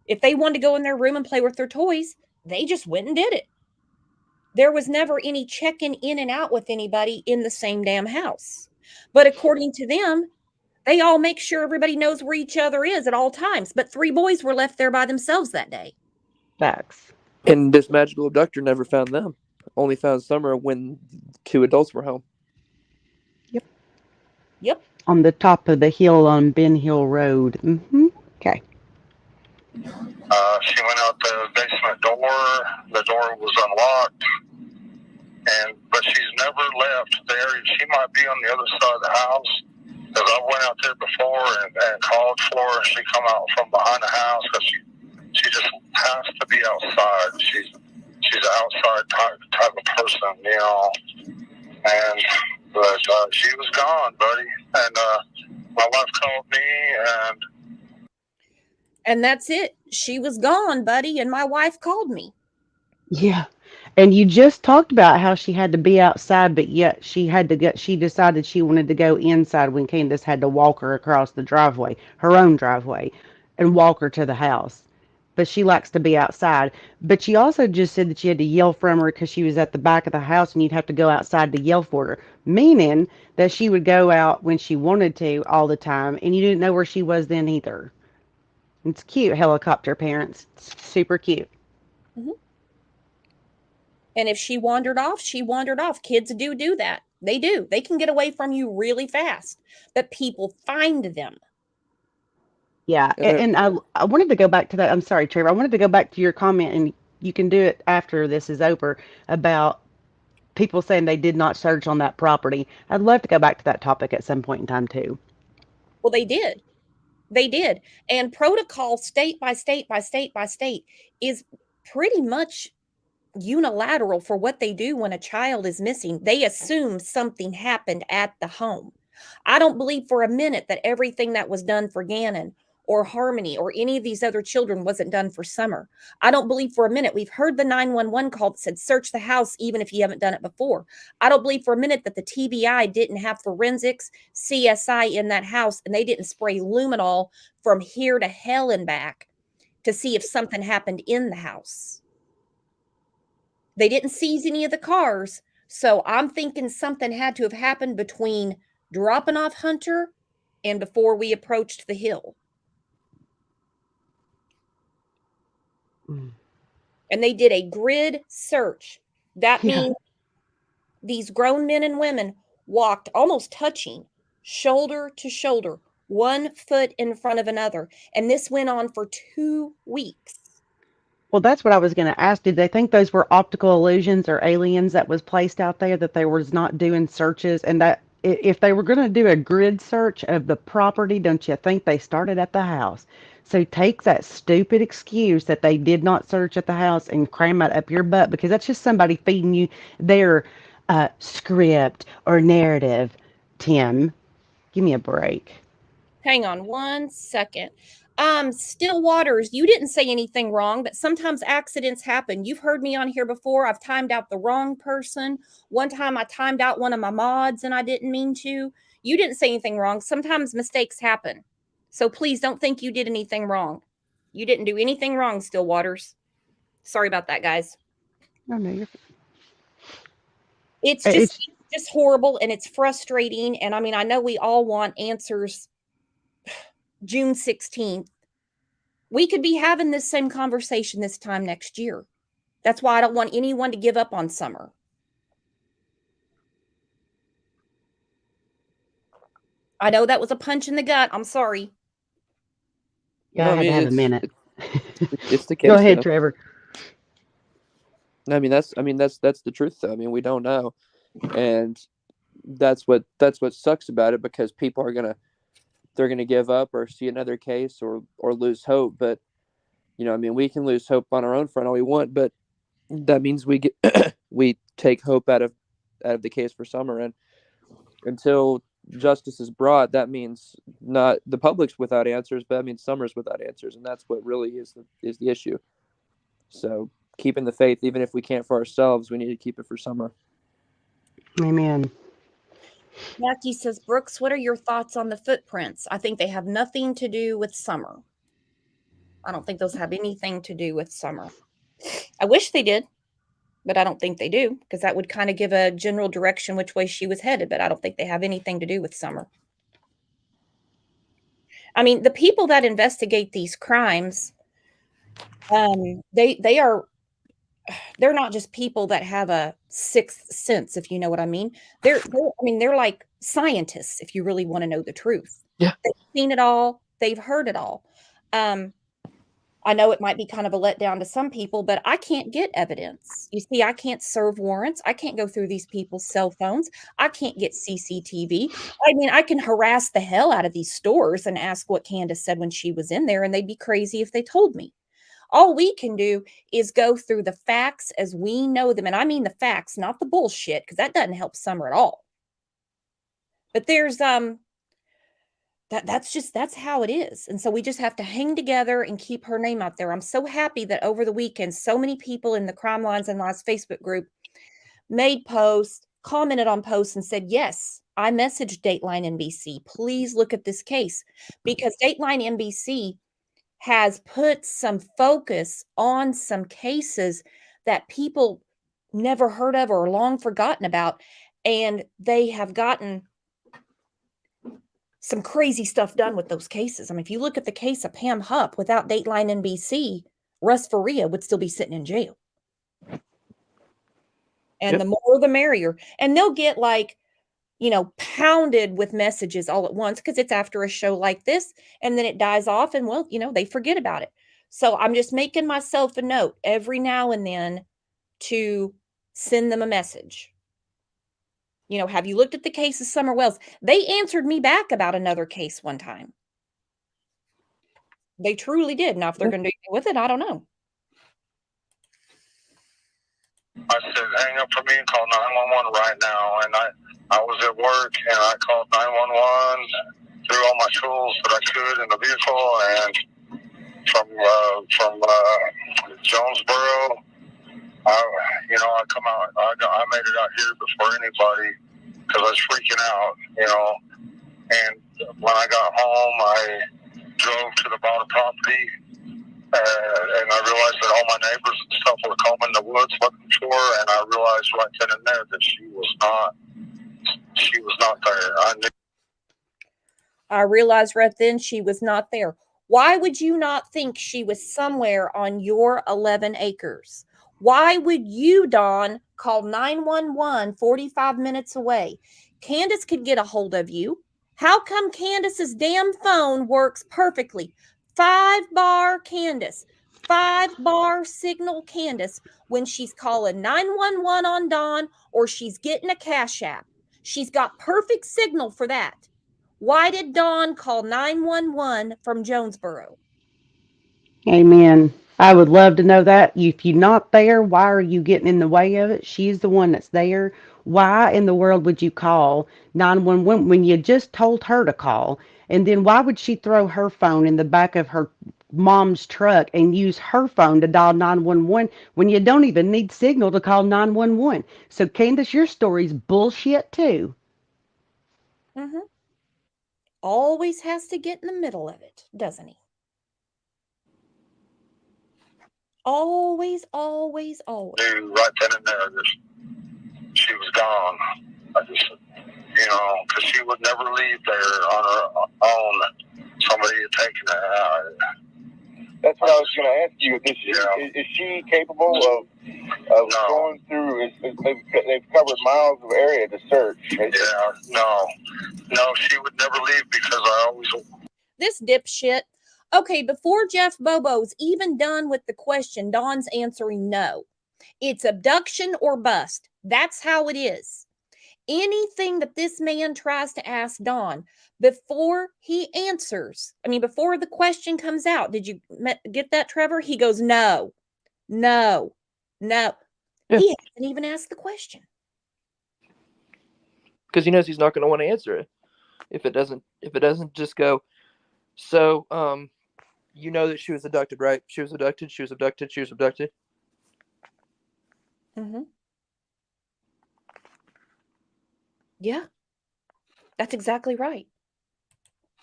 If they wanted to go in their room and play with their toys, they just went and did it. There was never any checking in and out with anybody in the same damn house. But according to them, they all make sure everybody knows where each other is at all times. But 3 boys were left there by themselves that day. Facts. And this magical abductor never found them. Only found Summer when 2 adults were home. Yep. On the top of the hill on Ben Hill Road. Okay. She went out the basement door. The door was unlocked, but she's never left there. She might be on the other side of the house, because I went out there before and called for her, and she come out from behind the house, because she just has to be outside. She's an outside type of person, But she was gone, buddy, and my wife called me, and that's it. She was gone, buddy, and my wife called me. Yeah. And you just talked about how she had to be outside, but yet she decided she wanted to go inside when Candace had to walk her across the driveway, her own driveway, and walk her to the house. But she likes to be outside. But she also just said that you had to yell from her because she was at the back of the house and you'd have to go outside to yell for her, meaning that she would go out when she wanted to all the time, and you didn't know where she was then either. It's cute, helicopter parents. It's super cute. Mm-hmm. And if she wandered off, she wandered off. Kids do that. They do. They can get away from you really fast, but people find them. Yeah, and I wanted to go back to that. I'm sorry, Trevor. I wanted to go back to your comment, and you can do it after this is over, about people saying they did not search on that property. I'd love to go back to that topic at some point in time, too. Well, they did. They did. And protocol state by state by state by state is pretty much unilateral for what they do when a child is missing. They assume something happened at the home. I don't believe for a minute that everything that was done for Gannon or Harmony or any of these other children wasn't done for Summer. I don't believe for a minute. We've heard the 911 call that said search the house even if you haven't done it before. I don't believe for a minute that the TBI didn't have forensics, CSI in that house, and they didn't spray luminol from here to hell and back to see if something happened in the house. They didn't seize any of the cars, so I'm thinking something had to have happened between dropping off Hunter and before we approached the hill. And they did a grid search. That means these grown men and women walked almost touching, shoulder to shoulder, 1 foot in front of another. And this went on for 2 weeks. Well, that's what I was going to ask. Did they think those were optical illusions or aliens that was placed out there, that they was not doing searches? And that if they were going to do a grid search of the property, don't you think they started at the house? So take that stupid excuse that they did not search at the house and cram it up your butt, because that's just somebody feeding you their script or narrative. Tim, give me a break. Hang on 1 second. Still Waters, you didn't say anything wrong, but sometimes accidents happen. You've heard me on here before. I've timed out the wrong person. One time I timed out one of my mods and I didn't mean to. You didn't say anything wrong. Sometimes mistakes happen. So please don't think you did anything wrong. You didn't do anything wrong, Still Waters. Sorry about that, guys. Oh, no, you're It's it's just horrible, and it's frustrating. And I mean, I know we all want answers June 16th. We could be having this same conversation this time next year. That's why I don't want anyone to give up on summer. I know that was a punch in the gut. I'm sorry. yeah, No, I I had to mean have a minute. it's the case. Go ahead, Trevor. I mean that's the truth though. I mean we don't know, and that's what sucks about it, because people are they're gonna give up or see another case or lose hope. But I mean we can lose hope on our own front all we want, but that means we get we take hope out of the case for Summer, and until justice is brought, that means not the public's without answers, but that means Summer's without answers, and that's what really is the issue. So keeping the faith, even if we can't for ourselves, we need to keep it for Summer. Amen. Jackie says, Brooks, what are your thoughts on the footprints? I think they have nothing to do with Summer. I don't think those have anything to do with Summer. I wish they did, but I don't think they do, because that would kind of give a general direction which way she was headed, but I don't think they have anything to do with Summer. I mean, the people that investigate these crimes, they're not just people that have a sixth sense, if you know what I mean. They're like scientists, if you really want to know the truth. Yeah. They've seen it all. They've heard it all. I know it might be kind of a letdown to some people, but I can't get evidence. You see, I can't serve warrants. I can't go through these people's cell phones. I can't get CCTV. I mean, I can harass the hell out of these stores and ask what Candace said when she was in there, and they'd be crazy if they told me. All we can do is go through the facts as we know them. And I mean the facts, not the bullshit, because that doesn't help Summer at all. But there's that's how it is. And so we just have to hang together and keep her name out there. I'm so happy that over the weekend, so many people in the Crime Lines and Lies Facebook group made posts, commented on posts, and said, yes, I messaged Dateline NBC. Please look at this case, because Dateline NBC has put some focus on some cases that people never heard of or long forgotten about. And they have gotten some crazy stuff done with those cases. I mean, if you look at the case of Pam Hupp, without Dateline NBC, Russ Faria would still be sitting in jail. And Yep. the more the merrier. And they'll get pounded with messages all at once, because it's after a show like this, and then it dies off, and they forget about it. So I'm just making myself a note every now and then to send them a message. Have you looked at the case of Summer Wells? They answered me back about another case one time. They truly did. Now, if they're going to do anything with it, I don't know. I said, hang up for me and call 911 right now. And I was at work, and I called 911, threw all my tools that I could in the vehicle, and from Jonesboro, I come out. I made it out here before anybody, because I was freaking out, And when I got home, I drove to the bottom property, and I realized that all my neighbors and stuff were combing the woods looking for her, and I realized right then and there that she was not there. I realized right then she was not there. Why would you not think she was somewhere on your 11 acres? Why would you, Dawn, call 911 45 minutes away? Candace could get a hold of you. How come Candace's damn phone works perfectly? 5-bar Candace, 5-bar signal Candace, when she's calling 911 on Dawn or she's getting a Cash App. She's got perfect signal for that. Why did Dawn call 911 from Jonesboro? Amen. I would love to know that. If you're not there, why are you getting in the way of it? She's the one that's there. Why in the world would you call 911 when you just told her to call? And then why would she throw her phone in the back of her mom's truck and use her phone to dial 911 when you don't even need signal to call 911? So, Candace, your story's bullshit too. Mm-hmm. Always has to get in the middle of it, doesn't he? Always. Knew right then and there that she was gone. I just, because she would never leave there on her own. Somebody had taken her out. That's what I was going to ask you. Is she capable of No. going through? They've covered miles of area to search. Yeah, no, she would never leave because I always. This dipshit. Okay, before Jeff Bobo's even done with the question, Dawn's answering no. It's abduction or bust. That's how it is. Anything that this man tries to ask Dawn before he answers, before the question comes out, did you get that, Trevor? He goes, no. Yeah. He hasn't even asked the question. Because he knows he's not going to want to answer it if it doesn't just go. So, you know that she was abducted, right? She was abducted. Mm-hmm. Yeah, that's exactly right.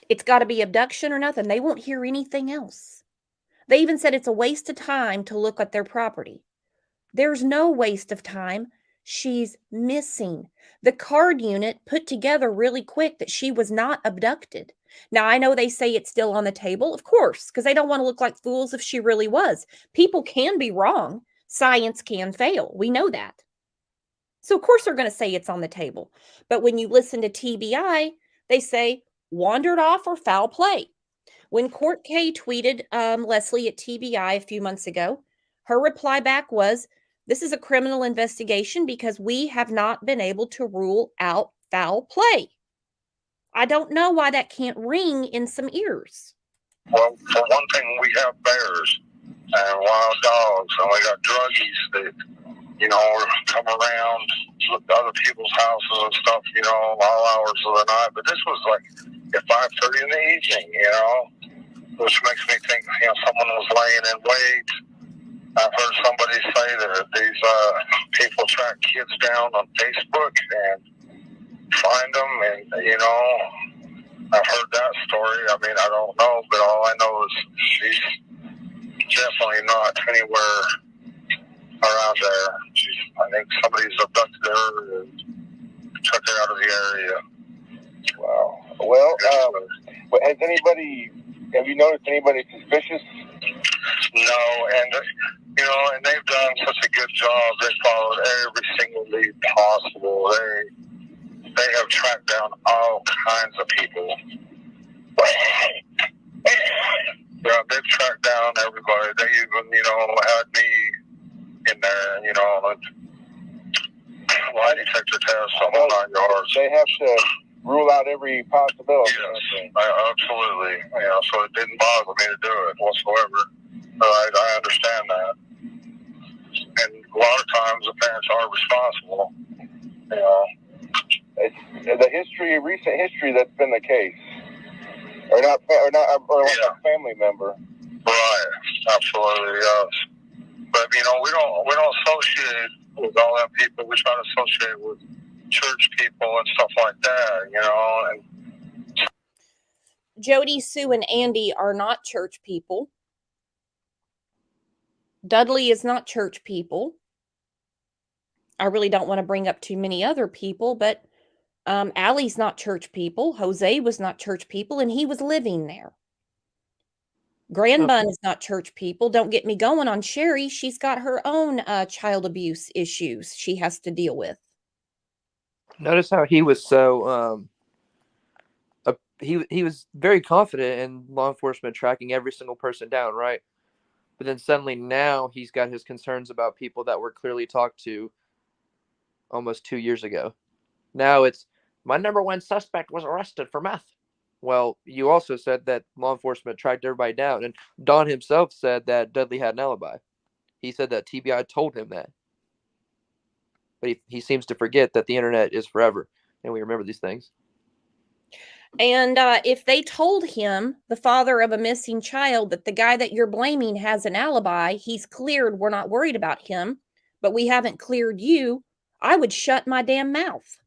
It's got to be abduction or nothing. They won't hear anything else. They even said it's a waste of time to look at their property. There's no waste of time. She's missing. The card unit put together really quick that she was not abducted. Now, I know they say it's still on the table, of course, because they don't want to look like fools if she really was. People can be wrong. Science can fail. We know that. So, of course, they're going to say it's on the table. But when you listen to TBI, they say wandered off or foul play. When Court K tweeted Leslie at TBI a few months ago, her reply back was, this is a criminal investigation because we have not been able to rule out foul play. I don't know why that can't ring in some ears. Well, for one thing, we have bears and wild dogs, and we got druggies that, come around other people's houses and stuff, all hours of the night. But this was like at 5:30 in the evening, which makes me think, someone was laying in wait. I've heard somebody say that these people track kids down on Facebook and find them, and, I've heard that story. I don't know, but all I know is she's definitely not anywhere around there. I think somebody's abducted her and took her out of the area. Wow. Well, have you noticed anybody suspicious? No, and they've done such a good job. They followed every single lead possible. They have tracked down all kinds of people. Yeah, they've tracked down everybody. They even, had me in there, lie detector test, something on yours. They have to rule out every possibility. Yes, absolutely. So it didn't bother me to do it whatsoever. I understand that. And a lot of times the parents are responsible. It's recent history that's been the case. Or like a family member. Right, absolutely, yes. But we don't associate with all that people. We try to associate with church people and stuff like that, And Jody, Sue, and Andy are not church people. Dudley is not church people. I really don't want to bring up too many other people, but Allie's not church people. Jose was not church people, and he was living there. Grandbun is not church people. Don't get me going on Sherry. She's got her own child abuse issues she has to deal with. Notice how he was so he was very confident in law enforcement tracking every single person down, right? But then suddenly now he's got his concerns about people that were clearly talked to almost 2 years ago. Now it's my number one suspect was arrested for meth. Well, you also said that law enforcement tracked everybody down, and Don himself said that Dudley had an alibi. He said that TBI told him that. But he seems to forget that the internet is forever, and we remember these things. And if they told him, the father of a missing child, that the guy that you're blaming has an alibi, he's cleared, we're not worried about him, but we haven't cleared you, I would shut my damn mouth.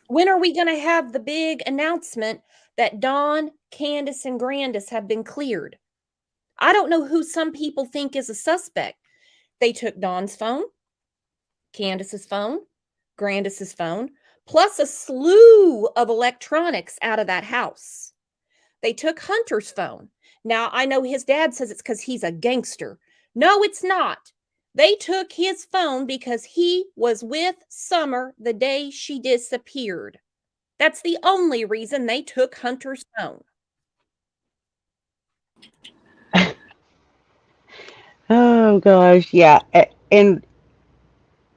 When are we going to have the big announcement that Dawn, Candace, and Grandis have been cleared? I don't know who some people think is a suspect. They took Dawn's phone, Candace's phone, Grandis's phone, plus a slew of electronics out of that house. They took Hunter's phone. Now, I know his dad says it's because he's a gangster. No, it's not. They took his phone because he was with Summer the day she disappeared. That's the only reason they took Hunter's phone. Oh gosh, yeah.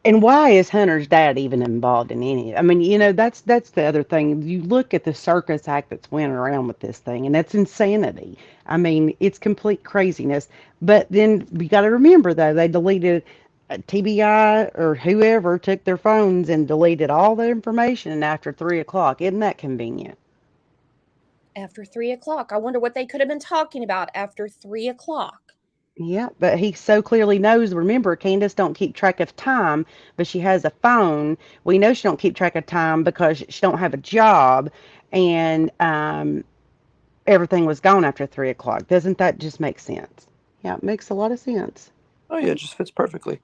And why is Hunter's dad even involved in any? I mean, that's the other thing. You look at the circus act that's went around with this thing, and that's insanity. I mean, it's complete craziness. But then you got to remember, though, they deleted TBI or whoever took their phones and deleted all the information after 3 o'clock. Isn't that convenient? After 3 o'clock. I wonder what they could have been talking about after 3 o'clock. Yeah, but he so clearly knows. Remember, Candace don't keep track of time, but she has a phone. We know she don't keep track of time because she don't have a job, and everything was gone after 3 o'clock. Doesn't that just make sense? Yeah, it makes a lot of sense. Oh yeah, it just fits perfectly.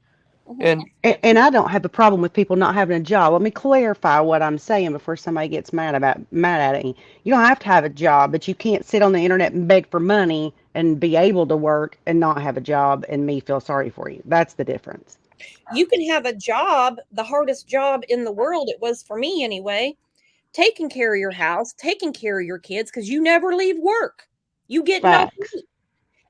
Mhm. And And I don't have a problem with people not having a job. Let me clarify what I'm saying before somebody gets mad at me. You don't have to have a job, but you can't sit on the internet and beg for money and be able to work and not have a job and me feel sorry for you. That's the difference. You can have a job, the hardest job in the world, it was for me anyway, taking care of your house, taking care of your kids, because you never leave work. You get no Facts. sleep.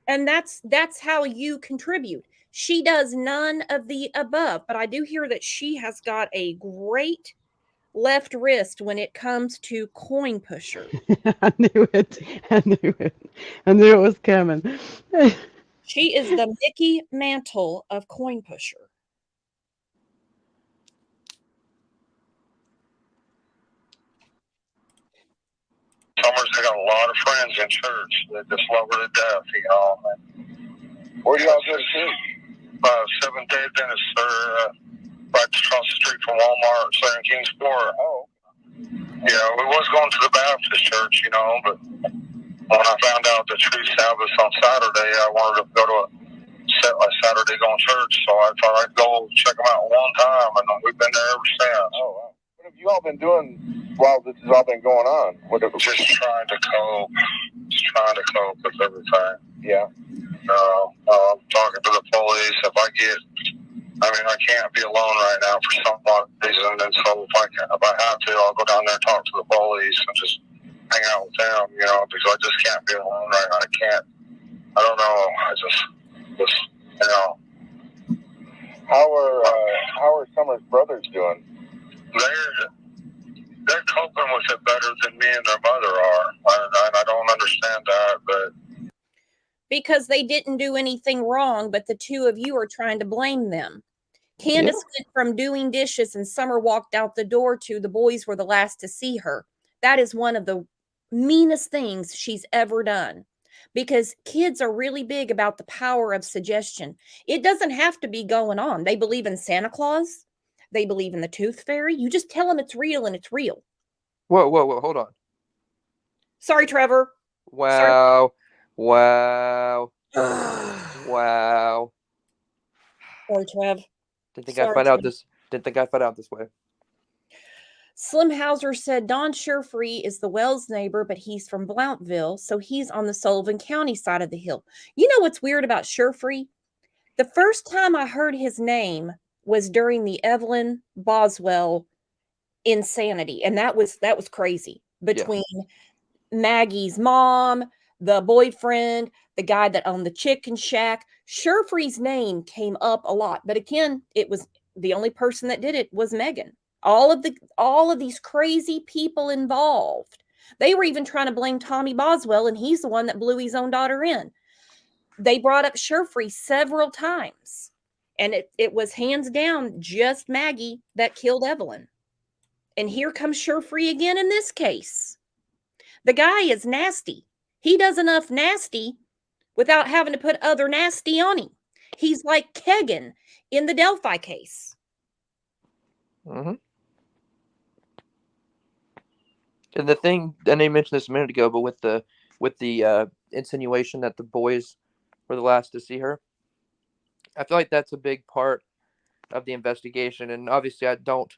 And that's how you contribute. She does none of the above, but I do hear that she has got a great left wrist when it comes to coin pusher. I knew it. I knew it. I knew it was coming. She is the Mickey Mantle of coin pusher. Summers, I got a lot of friends in church that just love her to death, you know. Where do y'all go to church? Seventh Day Adventist, they're right across the street from Walmart, Southern Kingsport. Oh. Yeah, we was going to the Baptist church, you know, but when I found out the true Sabbath on Saturday, I wanted to go to a Saturday going church, so I thought I'd go check them out one time, and we've been there ever since. Oh, wow. What have you all been doing while this has all been going on? Just trying to cope. Just trying to cope with everything. Yeah. I'm talking to the police. I can't be alone right now for some reason, and so if I have to, I'll go down there and talk to the police and just hang out with them, you know, because I just can't be alone right now. I don't know. You know. How are Summer's brothers doing? They're coping with it better than me and their mother are. I don't understand that, but Because they didn't do anything wrong, but the two of you are trying to blame them. Candace went from doing dishes and Summer walked out the door to the boys were the last to see her. That is one of the meanest things she's ever done because kids are really big about the power of suggestion. It doesn't have to be going on. They believe in Santa Claus. They believe in the tooth fairy. You just tell them it's real and it's real. whoa, hold on. Sorry, Trevor. Wow. Wow. Wow. Sorry, Trev. Didn't think I'd find out this way. Slim Hauser said Don Sherfree is the Wells neighbor, but he's from Blountville, so he's on the Sullivan County side of the hill. You know what's weird about Sherfree? The first time I heard his name was during the Evelyn Boswell insanity, and that was crazy. Between Maggie's mom, the boyfriend, the guy that owned the chicken shack, Sherfree's name came up a lot. But again, it was the only person that did it was Megan. All of these crazy people involved. They were even trying to blame Tommy Boswell, and he's the one that blew his own daughter in. They brought up Sherfree several times, and it was hands down just Maggie that killed Evelyn. And here comes Sherfree again in this case. The guy is nasty. He does enough nasty without having to put other nasty on him. He's like Kegan in the Delphi case. Mm-hmm. And the thing, and they mentioned this a minute ago, but with the insinuation that the boys were the last to see her. I feel like that's a big part of the investigation, and obviously I don't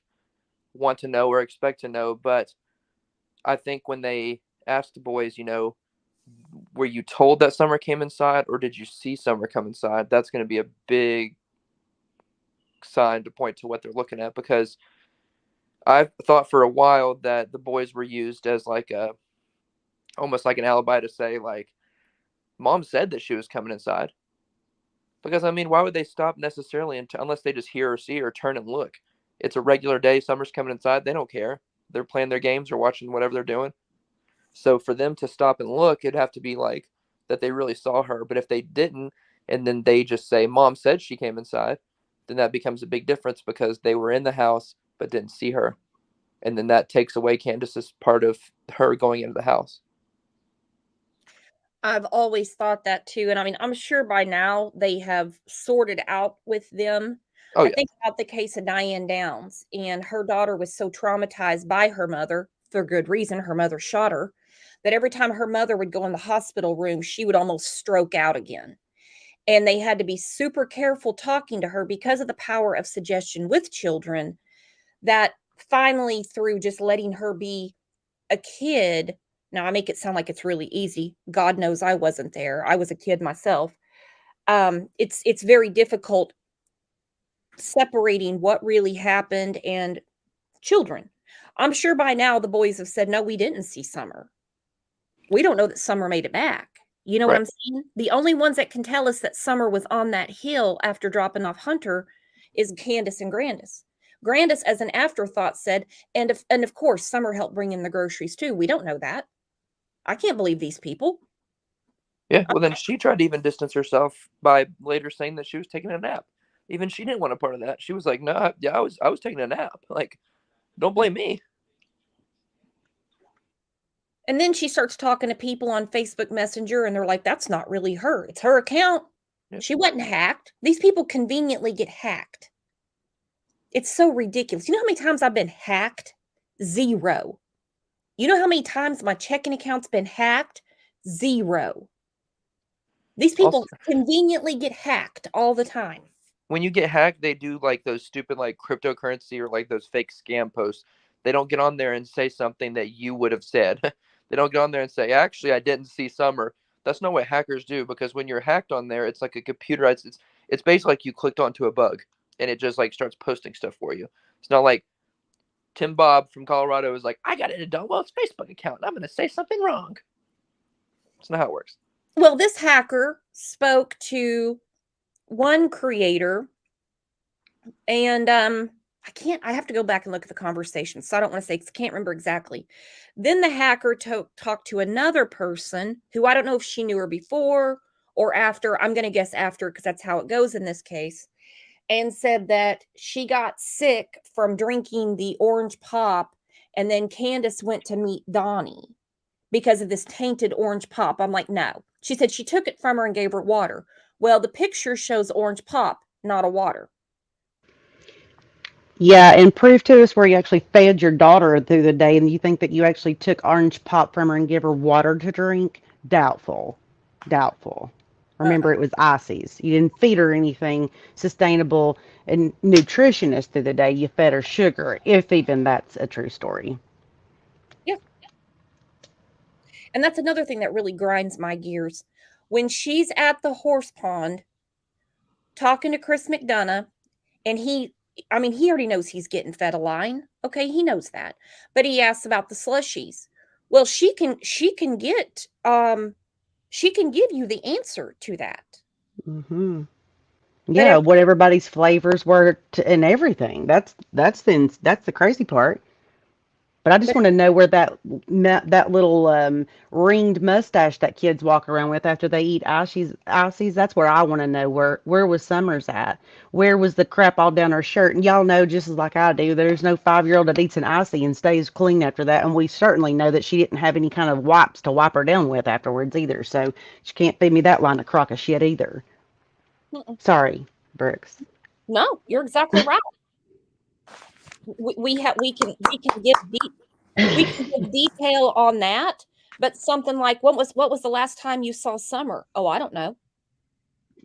want to know or expect to know, but I think when they asked the boys, were you told that Summer came inside or did you see Summer come inside? That's going to be a big sign to point to what they're looking at, because I've thought for a while that the boys were used as like almost like an alibi to say, like, Mom said that she was coming inside. Because, I mean, why would they stop necessarily unless they just hear or see or turn and look? It's a regular day. Summer's coming inside. They don't care. They're playing their games or watching whatever they're doing. So for them to stop and look, it'd have to be like that they really saw her. But if they didn't, and then they just say, Mom said she came inside, then that becomes a big difference because they were in the house but didn't see her. And then that takes away Candace's part of her going into the house. I've always thought that too. And I mean, I'm sure by now they have sorted out with them. Oh, I yeah. think about the case of Diane Downs, and her daughter was so traumatized by her mother, for good reason. Her mother shot her, that every time her mother would go in the hospital room, she would almost stroke out again. And they had to be super careful talking to her because of the power of suggestion with children, that finally, through just letting her be a kid. Now I make it sound like it's really easy. God knows I wasn't there. I was a kid myself. It's very difficult separating what really happened and children. I'm sure by now the boys have said, no, we didn't see Summer. We don't know that Summer made it back. You know what Right. I'm saying? The only ones that can tell us that Summer was on that hill after dropping off Hunter is Candace and Grandis. Grandis, as an afterthought, said, and of course, Summer helped bring in the groceries too. We don't know that. I can't believe these people. Yeah, well, then she tried to even distance herself by later saying that she was taking a nap. Even she didn't want a part of that. She was like, "No, yeah, I was taking a nap. Like, don't blame me." And then she starts talking to people on Facebook Messenger, and they're like, that's not really her. It's her account. Yep. She wasn't hacked. These people conveniently get hacked. It's so ridiculous. You know how many times I've been hacked? 0. You know how many times my checking account's been hacked? 0. These people Also, conveniently get hacked all the time. when you get hacked, they do like those stupid like cryptocurrency or like those fake scam posts. They don't get on there and say something that you would have said. They don't get on there and say, "Actually, I didn't see Summer." That's not what hackers do, because when you're hacked on there, it's like a computerized. It's basically like you clicked onto a bug and it just like starts posting stuff for you. It's not like Tim Bob from Colorado is like, "I got into Donwell's Facebook account and I'm going to say something wrong." It's not how it works. Well, this hacker spoke to one creator, and I have to go back and look at the conversation, so I don't want to say, 'cause I can't remember exactly. Then the hacker talked to another person who I don't know if she knew her before or after. I'm going to guess after, because that's how it goes in this case. And said that she got sick from drinking the orange pop, and then Candace went to meet Donnie because of this tainted orange pop. I'm like, no. She said she took it from her and gave her water. Well, the picture shows orange pop, not a water. Yeah, and prove to us where you actually fed your daughter through the day and you think that you actually took orange pop from her and gave her water to drink? Doubtful. Doubtful. Remember, it was ices. You didn't feed her anything sustainable and nutritious through the day. You fed her sugar, if even that's a true story. Yeah. And that's another thing that really grinds my gears. When she's at the horse pond talking to Chris McDonough, and he already knows he's getting fed a line. Okay, he knows that. But he asks about the slushies. Well, she can get she can give you the answer to that. Hmm. But Yeah, what everybody's flavors were and everything. That's the crazy part. But I just want to know where that little ringed mustache that kids walk around with after they eat ices. That's where I want to know where was Summers at? Where was the crap all down her shirt? And y'all know just as like I do, there's no 5-year-old that eats an icy and stays clean after that. And we certainly know that she didn't have any kind of wipes to wipe her down with afterwards either. So she can't feed me that line of crock of shit either. Sorry, Brooks. no, you're exactly right. We can give detail on that, but something like what was the last time you saw Summer? Oh, I don't know.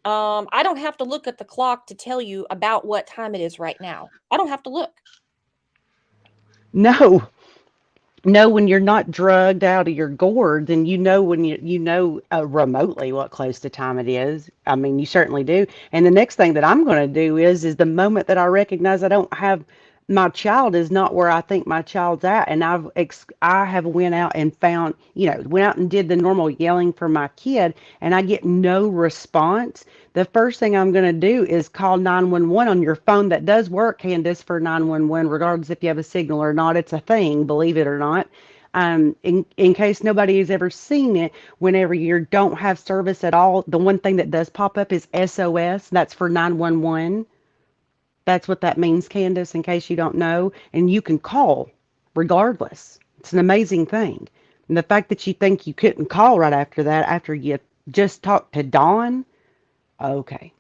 I don't have to look at the clock to tell you about what time it is right now. I don't have to look. No. No, when you're not drugged out of your gourd, then you know when you know remotely what close to time it is. I mean, you certainly do. And the next thing that I'm going to do is the moment that I recognize I don't have my child is not where I think my child's at, and I have went out and found, went out and did the normal yelling for my kid, and I get no response. The first thing I'm going to do is call 911 on your phone that does work, Candace, for 911, regardless if you have a signal or not. It's a thing, believe it or not. In case nobody has ever seen it, whenever you don't have service at all, the one thing that does pop up is SOS. That's for 911. That's what that means, Candace, in case you don't know. And you can call regardless. It's an amazing thing. And the fact that you think you couldn't call right after that, after you just talked to Dawn, okay.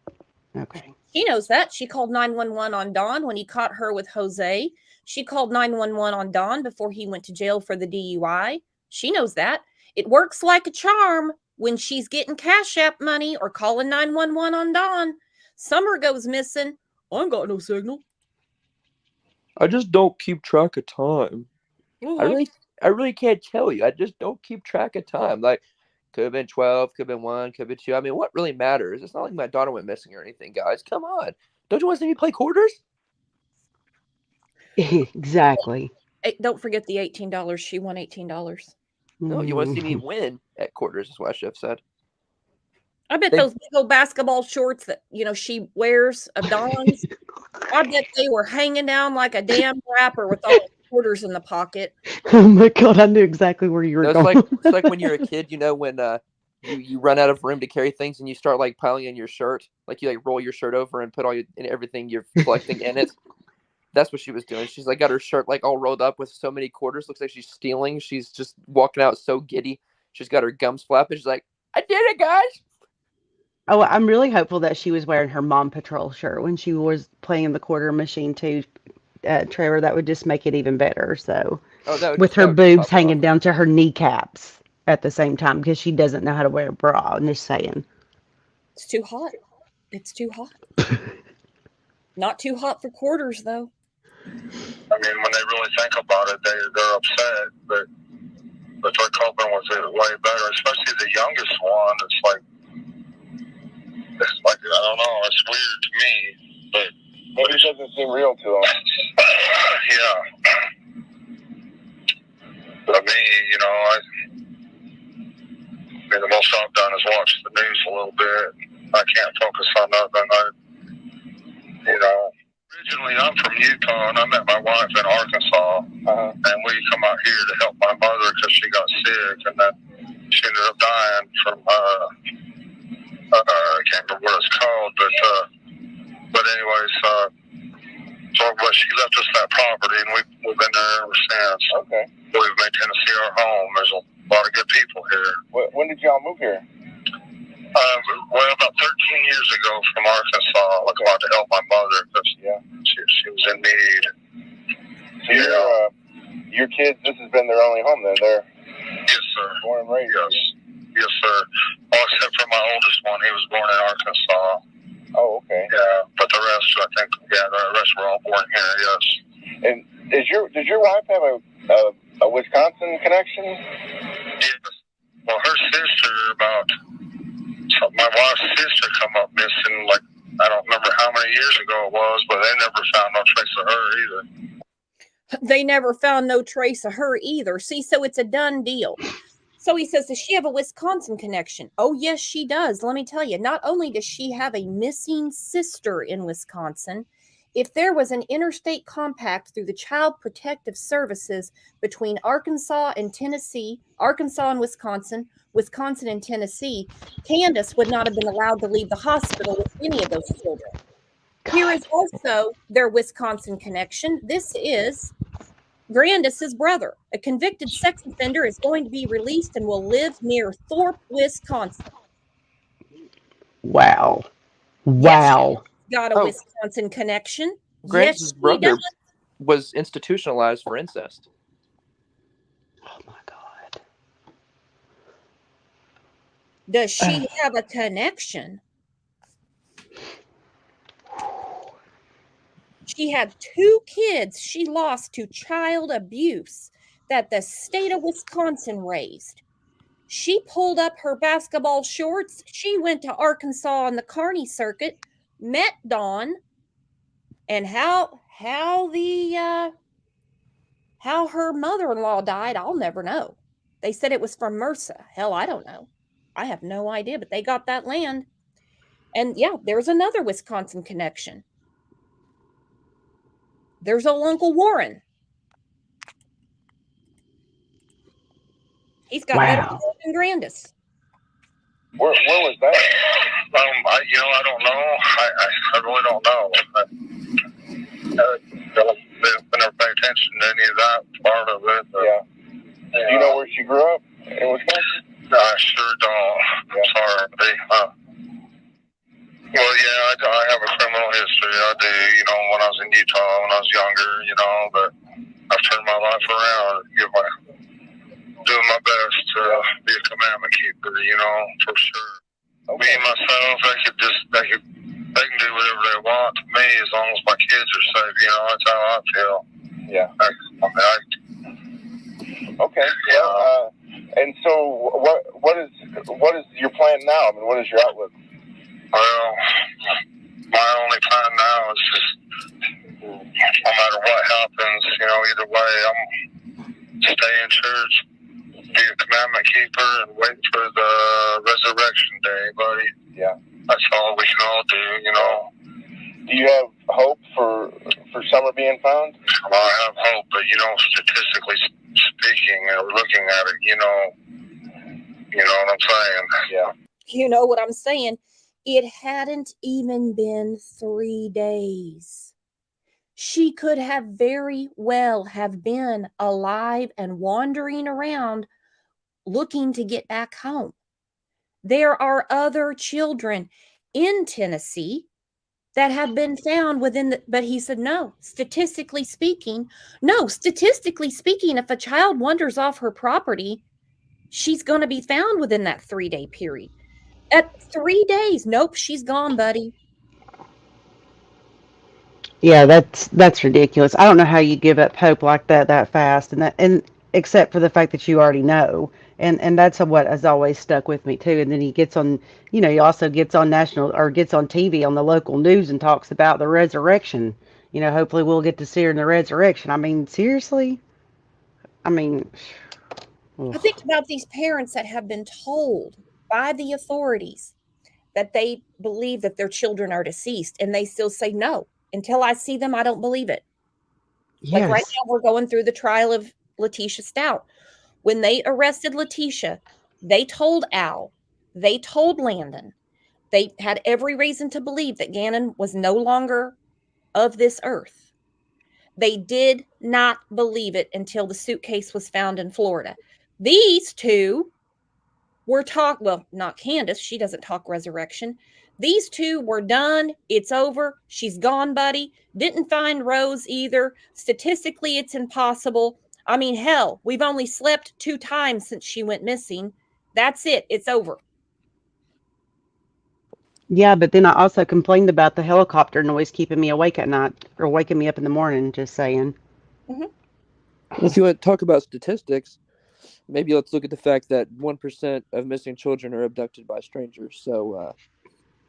Okay. She knows that. She called 911 on Don when he caught her with Jose. She called 911 on Don before he went to jail for the DUI. She knows that. It works like a charm when she's getting Cash App money or calling 911 on Don. Summer goes missing. I ain't got no signal. I just don't keep track of time. Well, I really can't tell you. I just don't keep track of time. Like, could have been 12, could have been 1, could have been 2. I mean, what really matters? It's not like my daughter went missing or anything, guys. Come on. Don't you want to see me play quarters? Exactly. Hey, don't forget the $18. She won $18. No, you want to see me win at quarters, is what I should have said. I bet those big old basketball shorts that, she wears of Dawn's, I bet they were hanging down like a damn wrapper with all the quarters in the pocket. Oh my God, I knew exactly where you were going. It's like when you're a kid, when you run out of room to carry things and you start like piling in your shirt, like you like roll your shirt over and put everything you're collecting in it. That's what she was doing. She's like got her shirt like all rolled up with so many quarters. Looks like she's stealing. She's just walking out so giddy. She's got her gums flapping. She's like, I did it, guys. Oh, I'm really hopeful that she was wearing her Mom Patrol shirt when she was playing the quarter machine too, Trevor. That would just make it even better. So, with her boobs hanging down to her kneecaps at the same time because she doesn't know how to wear a bra. I'm just saying. It's too hot. It's too hot. Not too hot for quarters, though. I mean, when they really think about it, they're upset, but they're coping with it way better. Especially the youngest one. It's like I don't know. It's weird to me, but it doesn't seem real to them. Yeah. But me, the most I've done is watch the news a little bit. I can't focus on nothing. Originally I'm from Utah, and I met my wife in Arkansas, and we come out here to help my mother because she got sick, and then she ended up dying from I can't remember what it's called, but anyways, but she left us that property, and we've been there ever since. Okay. We've made Tennessee our home. There's a lot of good people here. When did y'all move here? About 13 years ago from Arkansas. I wanted to help my mother because she was in need. So your kids, this has been their only home then? They're yes, sir. Born and raised. Yes, sir. Well, except for my oldest one, he was born in Arkansas. Oh, okay. Yeah, but the rest, I think, the rest were all born here. Yes. And does your wife have a Wisconsin connection? Yes. Well, her sister my wife's sister come up missing, like, I don't remember how many years ago it was, but they never found no trace of her either. They never found no trace of her either. See, so it's a done deal. So he says, does she have a Wisconsin connection? Oh, yes, she does. Let me tell you, not only does she have a missing sister in Wisconsin, if there was an interstate compact through the Child Protective Services between Arkansas and Tennessee, Arkansas and Wisconsin, Wisconsin and Tennessee, Candace would not have been allowed to leave the hospital with any of those children. Here is also their Wisconsin connection. This is Grandis's brother. A convicted sex offender is going to be released and will live near Thorpe, Wisconsin. Wow. Yes, got a Wisconsin connection. Grandis's brother was institutionalized for incest. Oh my God. Does she have a connection? She had 2 kids she lost to child abuse that the state of Wisconsin raised. She pulled up her basketball shorts. She went to Arkansas on the carny circuit, met Dawn, and how her mother-in-law died, I'll never know. They said it was from MRSA. Hell, I don't know. I have no idea, but they got that land. And yeah, there's another Wisconsin connection. There's old Uncle Warren. He's got better Wow. hair than Grandis. Where was that? I don't know. I really don't know. I've never paid attention to any of that part of it. Yeah. Do you know where she grew up in Wisconsin? I sure don't. I'm sorry. Well, yeah, I have a criminal history. I do. When I was in Utah, when I was younger, but I've turned my life around. Doing my best to be a commandment keeper, for sure. Okay. Me and myself, they can do whatever they want to me as long as my kids are safe. That's how I feel. Yeah. Okay. Yeah. And so, what is your plan now? I mean, what is your outlook? Well, my only plan now is just no matter what happens, either way, I'm stay in church, be a commandment keeper, and wait for the resurrection day, buddy. Yeah. That's all we can all do, Do you have hope for Summer being found? Well, I have hope, but statistically speaking, or looking at it, you know what I'm saying? Yeah. You know what I'm saying? It hadn't even been 3 days. She could have very well have been alive and wandering around looking to get back home. There are other children in Tennessee that have been found but he said, no, statistically speaking, if a child wanders off her property, she's going to be found within that 3-day period. At 3 days, nope, she's gone, buddy. Yeah, that's ridiculous. I don't know how you give up hope like that fast, and except for the fact that you already know, and that's what has always stuck with me too. And then he gets on, he also gets on gets on TV on the local news and talks about the resurrection. Hopefully we'll get to see her in the resurrection. I mean, seriously. I mean, I think about these parents that have been told by the authorities that they believe that their children are deceased, and they still say, no, until I see them, I don't believe it. yes. Like right now, we're going through the trial of Letitia Stout. When they arrested Letitia, they told Al, they told Landon, they had every reason to believe that Gannon was no longer of this earth. They did not believe it until the suitcase was found in Florida. These two were not Candace. She doesn't talk resurrection. These two were done. It's over. She's gone, buddy. Didn't find Rose either. Statistically, it's impossible. I mean, hell, we've only slept 2 times since she went missing. That's it. It's over. Yeah, but then I also complained about the helicopter noise keeping me awake at night or waking me up in the morning, just saying. Mm-hmm. If you want to talk about statistics, maybe let's look at the fact that 1% of missing children are abducted by strangers. So,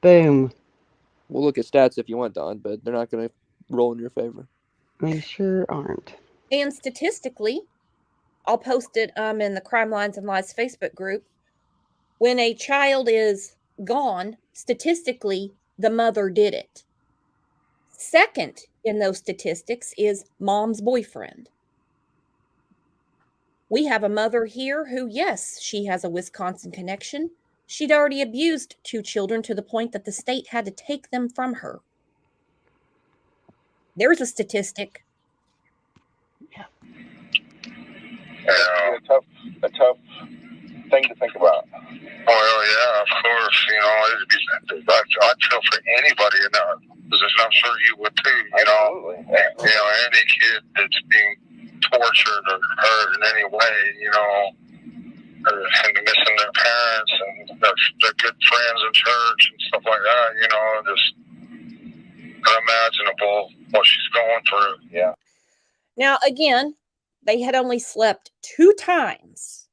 boom. We'll look at stats if you want, Don, but they're not going to roll in your favor. They sure aren't. And statistically, I'll post it in the Crime Lines and Lies Facebook group. When a child is gone, statistically, the mother did it. Second in those statistics is mom's boyfriend. We have a mother here who, yes, she has a Wisconsin connection. She'd already abused 2 children to the point that the state had to take them from her. There's a statistic. Yeah. A tough thing to think about. Well, yeah, of course. I'd feel for anybody in that position. I'm sure you would too. Absolutely. Any kid that's being tortured or hurt in any way, and missing their parents and their good friends in church and stuff like that, just unimaginable what she's going through. Yeah. Now, again, they had only slept 2 times.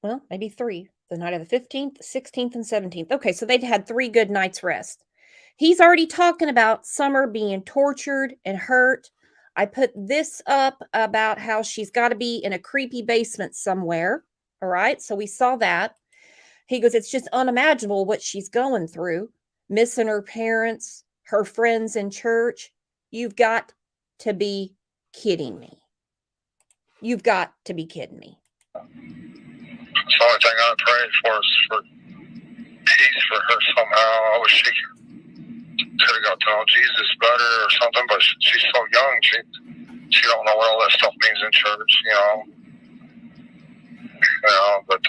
Well, maybe 3. The night of the 15th, 16th, and 17th. Okay, so they'd had 3 good nights' rest. He's already talking about Summer being tortured and hurt. I put this up about how she's got to be in a creepy basement somewhere. All right, so we saw that. He goes, it's just unimaginable what she's going through, missing her parents, her friends in church. You've got to be kidding me. You've got to be kidding me. The only thing I pray for is for peace for her somehow. I wish she could have got to know Jesus better or something, but she's so young. She don't know what all that stuff means in church, you know. But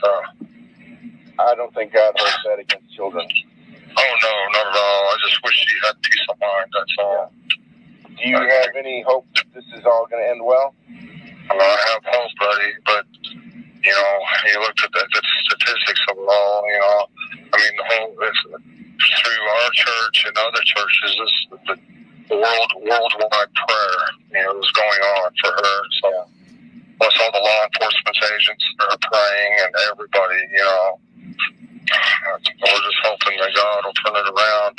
I don't think God holds that against children. oh no, not at all. I just wish she had peace of mind. That's all. Do you have any hope that this is all going to end well? I have hope, buddy, but you know, you looked at the statistics of it all. You know, I mean, through our church and other churches, the worldwide prayer, you know, is going on for her. So, plus all the law enforcement agents are praying, and everybody, you know, we're just hoping that God will turn it around,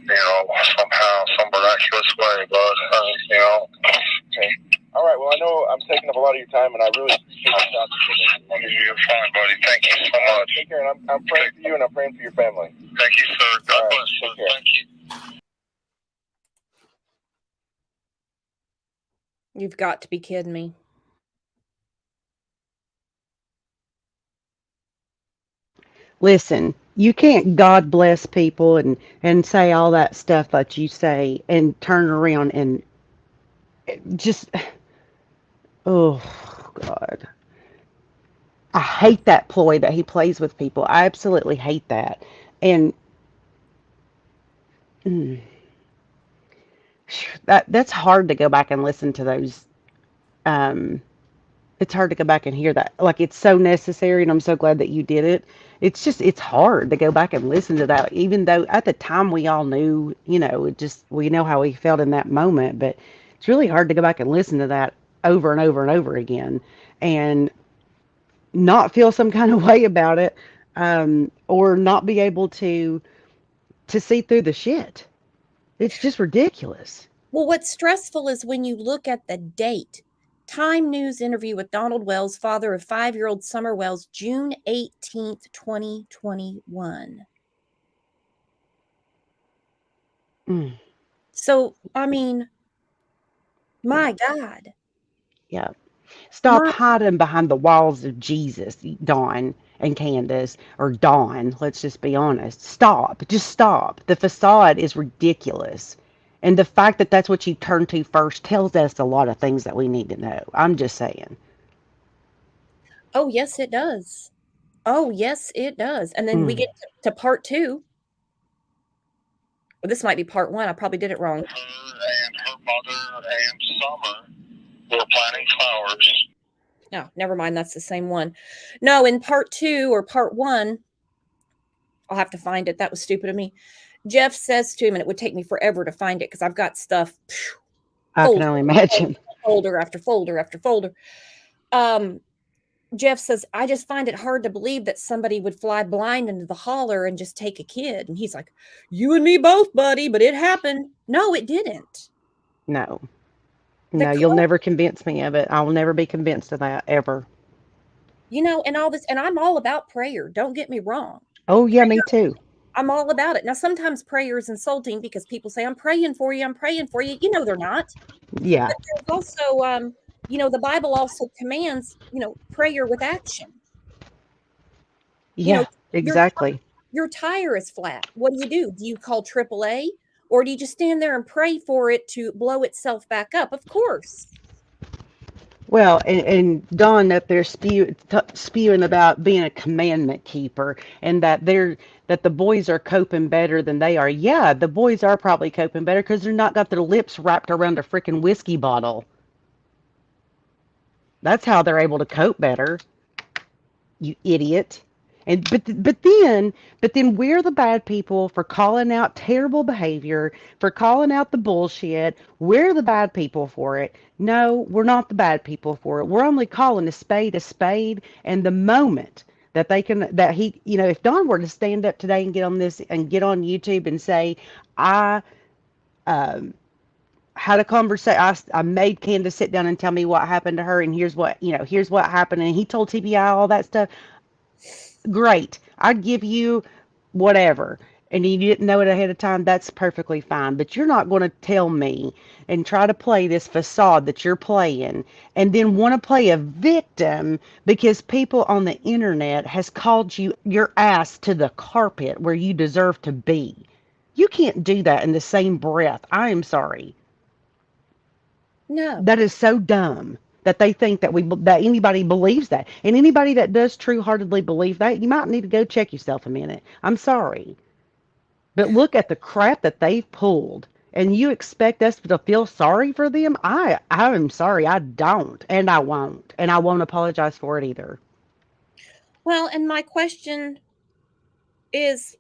you know, somehow, some miraculous way. But you know. Okay. All right. Well, I know I'm taking up a lot of your time, and I really appreciate you talking to me. You're fine, buddy. Thank you so much. Take care, and I'm praying for you, and I'm praying for your family. Thank you, sir. God bless you. Take care. Thank you. You've got to be kidding me. Listen, you can't God bless people and say all that stuff that you say and turn around and just, oh, God. I hate that ploy that he plays with people. I absolutely hate that. And that's hard to go back and listen to those. It's hard to go back and hear that. Like, it's so necessary, and I'm so glad that you did it. It's hard to go back and listen to that, even though at the time we all knew, you know, we know how we felt in that moment, but it's really hard to go back and listen to that over and over and over again and not feel some kind of way about it, or not be able to see through the shit. It's just ridiculous. Well, what's stressful is when you look at the date. Time News interview with Donald Wells, father of 5-year-old Summer Wells, June 18th, 2021. So, I mean, my God. Yeah. Stop My, hiding behind the walls of Jesus, Dawn and Candace, or Dawn, let's just be honest. Stop. Just stop. The facade is ridiculous. And the fact that that's what you turn to first tells us a lot of things that we need to know. I'm just saying. oh, yes, it does. Oh, yes, it does. And then we get to part 2. Well, this might be part 1. I probably did it wrong. Her and her mother and Summer were planting flowers. No, never mind. That's the same one. No, in part 2 or part 1, I'll have to find it. That was stupid of me. Jeff says to him, and it would take me forever to find it because I've got stuff. I can only imagine. Folder after folder after folder. Jeff says, I just find it hard to believe that somebody would fly blind into the holler and just take a kid. And he's like, you and me both, buddy, but it happened. No, it didn't. No. No, you'll never convince me of it. I will never be convinced of that, ever. You know, and all this, and I'm all about prayer. Don't get me wrong. Oh, yeah, me too. I'm all about it. Now, sometimes prayer is insulting because people say, I'm praying for you. I'm praying for you. You know, they're not. Yeah. But there's also, you know, the Bible also commands, you know, prayer with action. Yeah, you know, exactly. Your tire is flat. What do? Do you call AAA? Or do you just stand there and pray for it to blow itself back up? Of course. Well, and Don up there spewing about being a commandment keeper and that the boys are coping better than they are. Yeah, the boys are probably coping better because they're not got their lips wrapped around a freaking whiskey bottle. That's how they're able to cope better. You idiot. And but then we're the bad people for calling out terrible behavior, for calling out the bullshit. We're the bad people for it. No, we're not the bad people for it. We're only calling a spade, and the moment that he, if Don were to stand up today and get on this and get on YouTube and say, I um had a conversation. I made Candace sit down and tell me what happened to her, and here's what happened, and he told TBI all that stuff. Great. I'd give you whatever. And you didn't know it ahead of time, that's perfectly fine. But you're not going to tell me and try to play this facade that you're playing and then want to play a victim because people on the internet has called you your ass to the carpet where you deserve to be. You can't do that in the same breath. I am sorry. No. That is so dumb that they think that anybody believes that. And anybody that does true-heartedly believe that, you might need to go check yourself a minute. I'm sorry. But look at the crap that they've pulled. And you expect us to feel sorry for them? I'm sorry, I don't. And I won't. And I won't apologize for it either. Well, and my question is,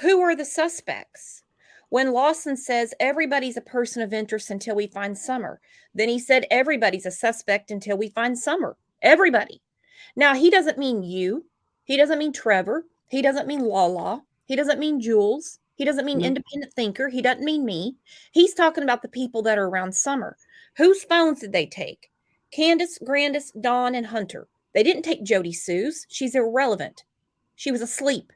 who are the suspects? When Lawson says everybody's a person of interest until we find Summer, then he said everybody's a suspect until we find Summer. Everybody. Now, he doesn't mean you. He doesn't mean Trevor. He doesn't mean Lala. He doesn't mean Jules. He doesn't mean No. independent thinker. He doesn't mean me. He's talking about the people that are around Summer. Whose phones did they take? Candace, Grandis, Dawn, and Hunter. They didn't take Jody Sue's. She's irrelevant. She was asleep.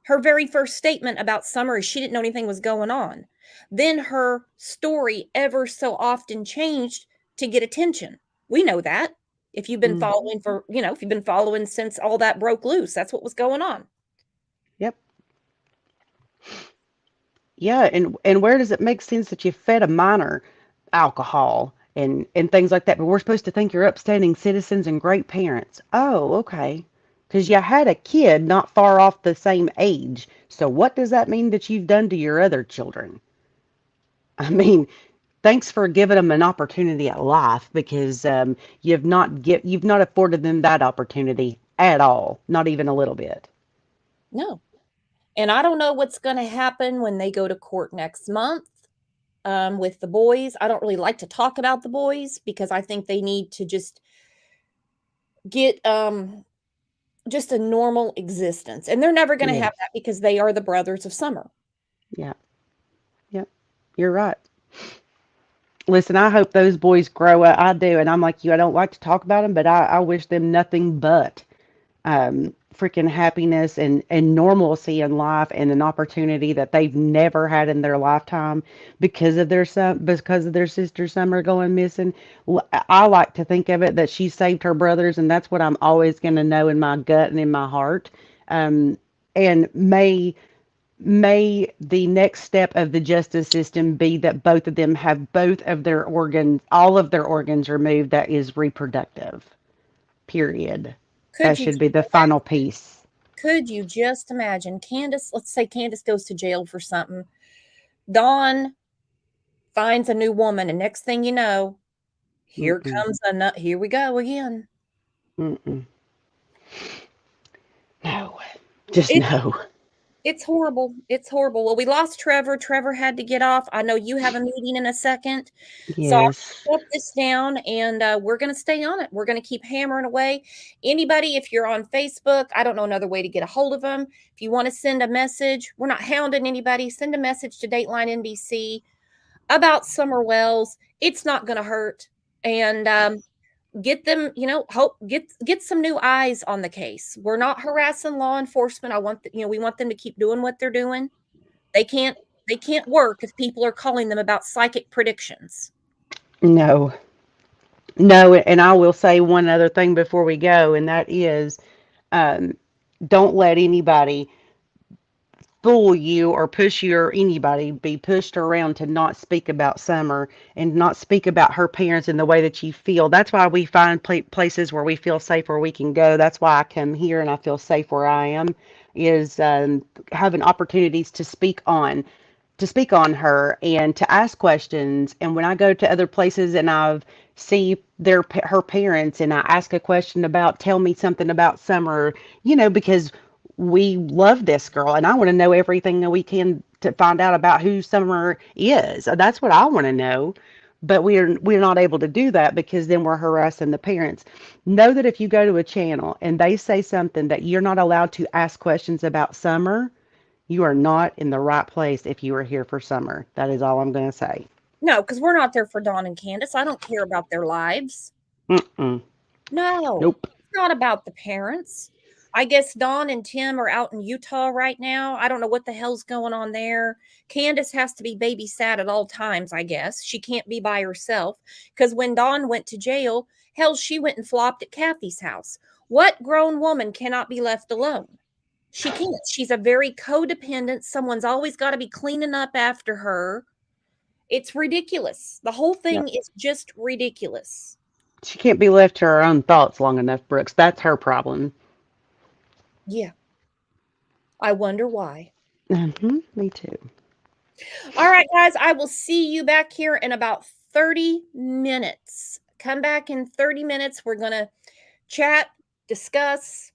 Her very first statement about Summer is she didn't know anything was going on. Then her story ever so often changed to get attention. We know that. If you've been following if you've been following since all that broke loose, that's what was going on. Yep. Yeah, and where does it make sense that you fed a minor alcohol and things like that? But we're supposed to think you're upstanding citizens and great parents. Oh, okay. Because you had a kid not far off the same age. So what does that mean that you've done to your other children? I mean, thanks for giving them an opportunity at life because you've not afforded them that opportunity at all, not even a little bit. No. And I don't know what's going to happen when they go to court next month with the boys. I don't really like to talk about the boys because I think they need to just get just a normal existence. And they're never going to Yes. have that because they are the brothers of Summer. Yeah. Yep. You're right. Listen, I hope those boys grow up. I do, and I'm like you. I don't like to talk about them, but I wish them nothing but freaking happiness and normalcy in life and an opportunity that they've never had in their lifetime because of their sister Summer going missing. I like to think of it that she saved her brothers, and that's what I'm always going to know in my gut and in my heart. And may the next step of the justice system be that both of them have all of their organs removed that is reproductive. Period. That Could you should be the final piece. could you just imagine Candace, let's say Candace goes to jail for something. Dawn finds a new woman, and next thing you know, here we go again. Mm-mm. No. Just It, no. it's horrible. It's horrible. Well, we lost Trevor. Trevor had to get off. I know you have a meeting in a second. So I'll Yes. shut this down and we're going to stay on it. We're going to keep hammering away. Anybody, if you're on Facebook, I don't know another way to get a hold of them. If you want to send a message, we're not hounding anybody. Send a message to Dateline NBC about Summer Wells. It's not going to hurt. And get them, hope get some new eyes on the case. We're not harassing law enforcement. We want them to keep doing what they're doing. They can't work if people are calling them about psychic predictions. No. No, and I will say one other thing before we go, and that is um, don't let anybody fool you or push you or anybody be pushed around to not speak about Summer and not speak about her parents in the way that you feel. That's why we find places where we feel safe where we can go. That's why I come here and I feel safe where I am is having opportunities to speak on to speak on her and to ask questions. And when I go to other places and I've see her parents and I ask a question about, tell me something about Summer, because we love this girl and I want to know everything that we can to find out about who Summer is. That's what I want to know. But we're not able to do that because then we're harassing the parents. Know that if you go to a channel and they say something that you're not allowed to ask questions about Summer, you are not in the right place if you are here for Summer. That is all I'm going to say. No, because we're not there for Dawn and Candace. I don't care about their lives. Mm-mm. No, Nope. it's not about the parents. I guess Dawn and Tim are out in Utah right now. I don't know what the hell's going on there. Candace has to be babysat at all times, I guess. She can't be by herself because when Dawn went to jail, hell, she went and flopped at Kathy's house. What grown woman cannot be left alone? She can't. She's a very codependent. Someone's always got to be cleaning up after her. It's ridiculous. The whole thing Yep. is just ridiculous. She can't be left to her own thoughts long enough, Brooks. That's her problem. Yeah. I wonder why. Me too. All right, guys, I will see you back here in about 30 minutes. Come back in 30 minutes. We're going to chat, discuss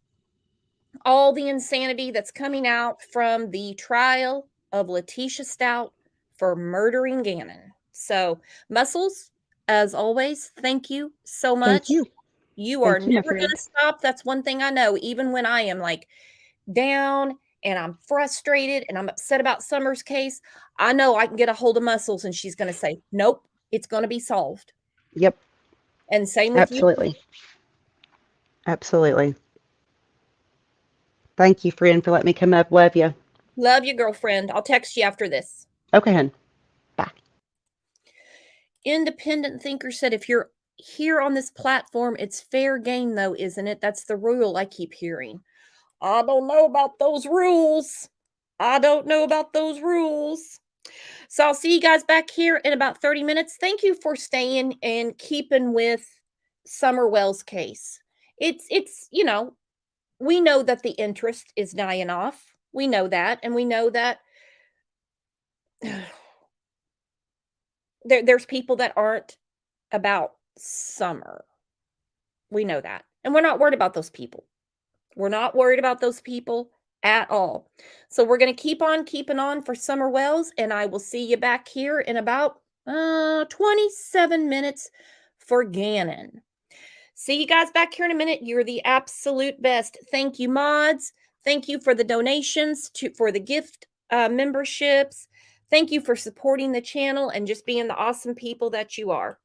all the insanity that's coming out from the trial of Letitia Stout for murdering Gannon. So, Muscles, as always, thank you so much. Thank you. You are Thank you, my never going friend. to stop. That's one thing I know, even when I am like down and I'm frustrated and I'm upset about Summer's case, I know I can get a hold of Muscles and she's going to say, nope, it's going to be solved. Yep. And same with Absolutely. you. Absolutely. Thank you, friend, for letting me come up. Love you. Love you, girlfriend. I'll text you after this. Okay, hun. Bye. Independent thinker said, if you're here on this platform, it's fair game, though, isn't it? That's the rule I keep hearing. I don't know about those rules. I don't know about those rules. So I'll see you guys back here in about 30 minutes. Thank you for staying and keeping with Summer Wells' case. It's we know that the interest is dying off. We know that, and we know that there's people that aren't about Summer. We know that. And we're not worried about those people. We're not worried about those people at all. So we're going to keep on keeping on for Summer Wells, and I will see you back here in about 27 minutes for Gannon. See you guys back here in a minute. You're the absolute best. Thank you, mods. Thank you for the donations, for the gift memberships. Thank you for supporting the channel and just being the awesome people that you are.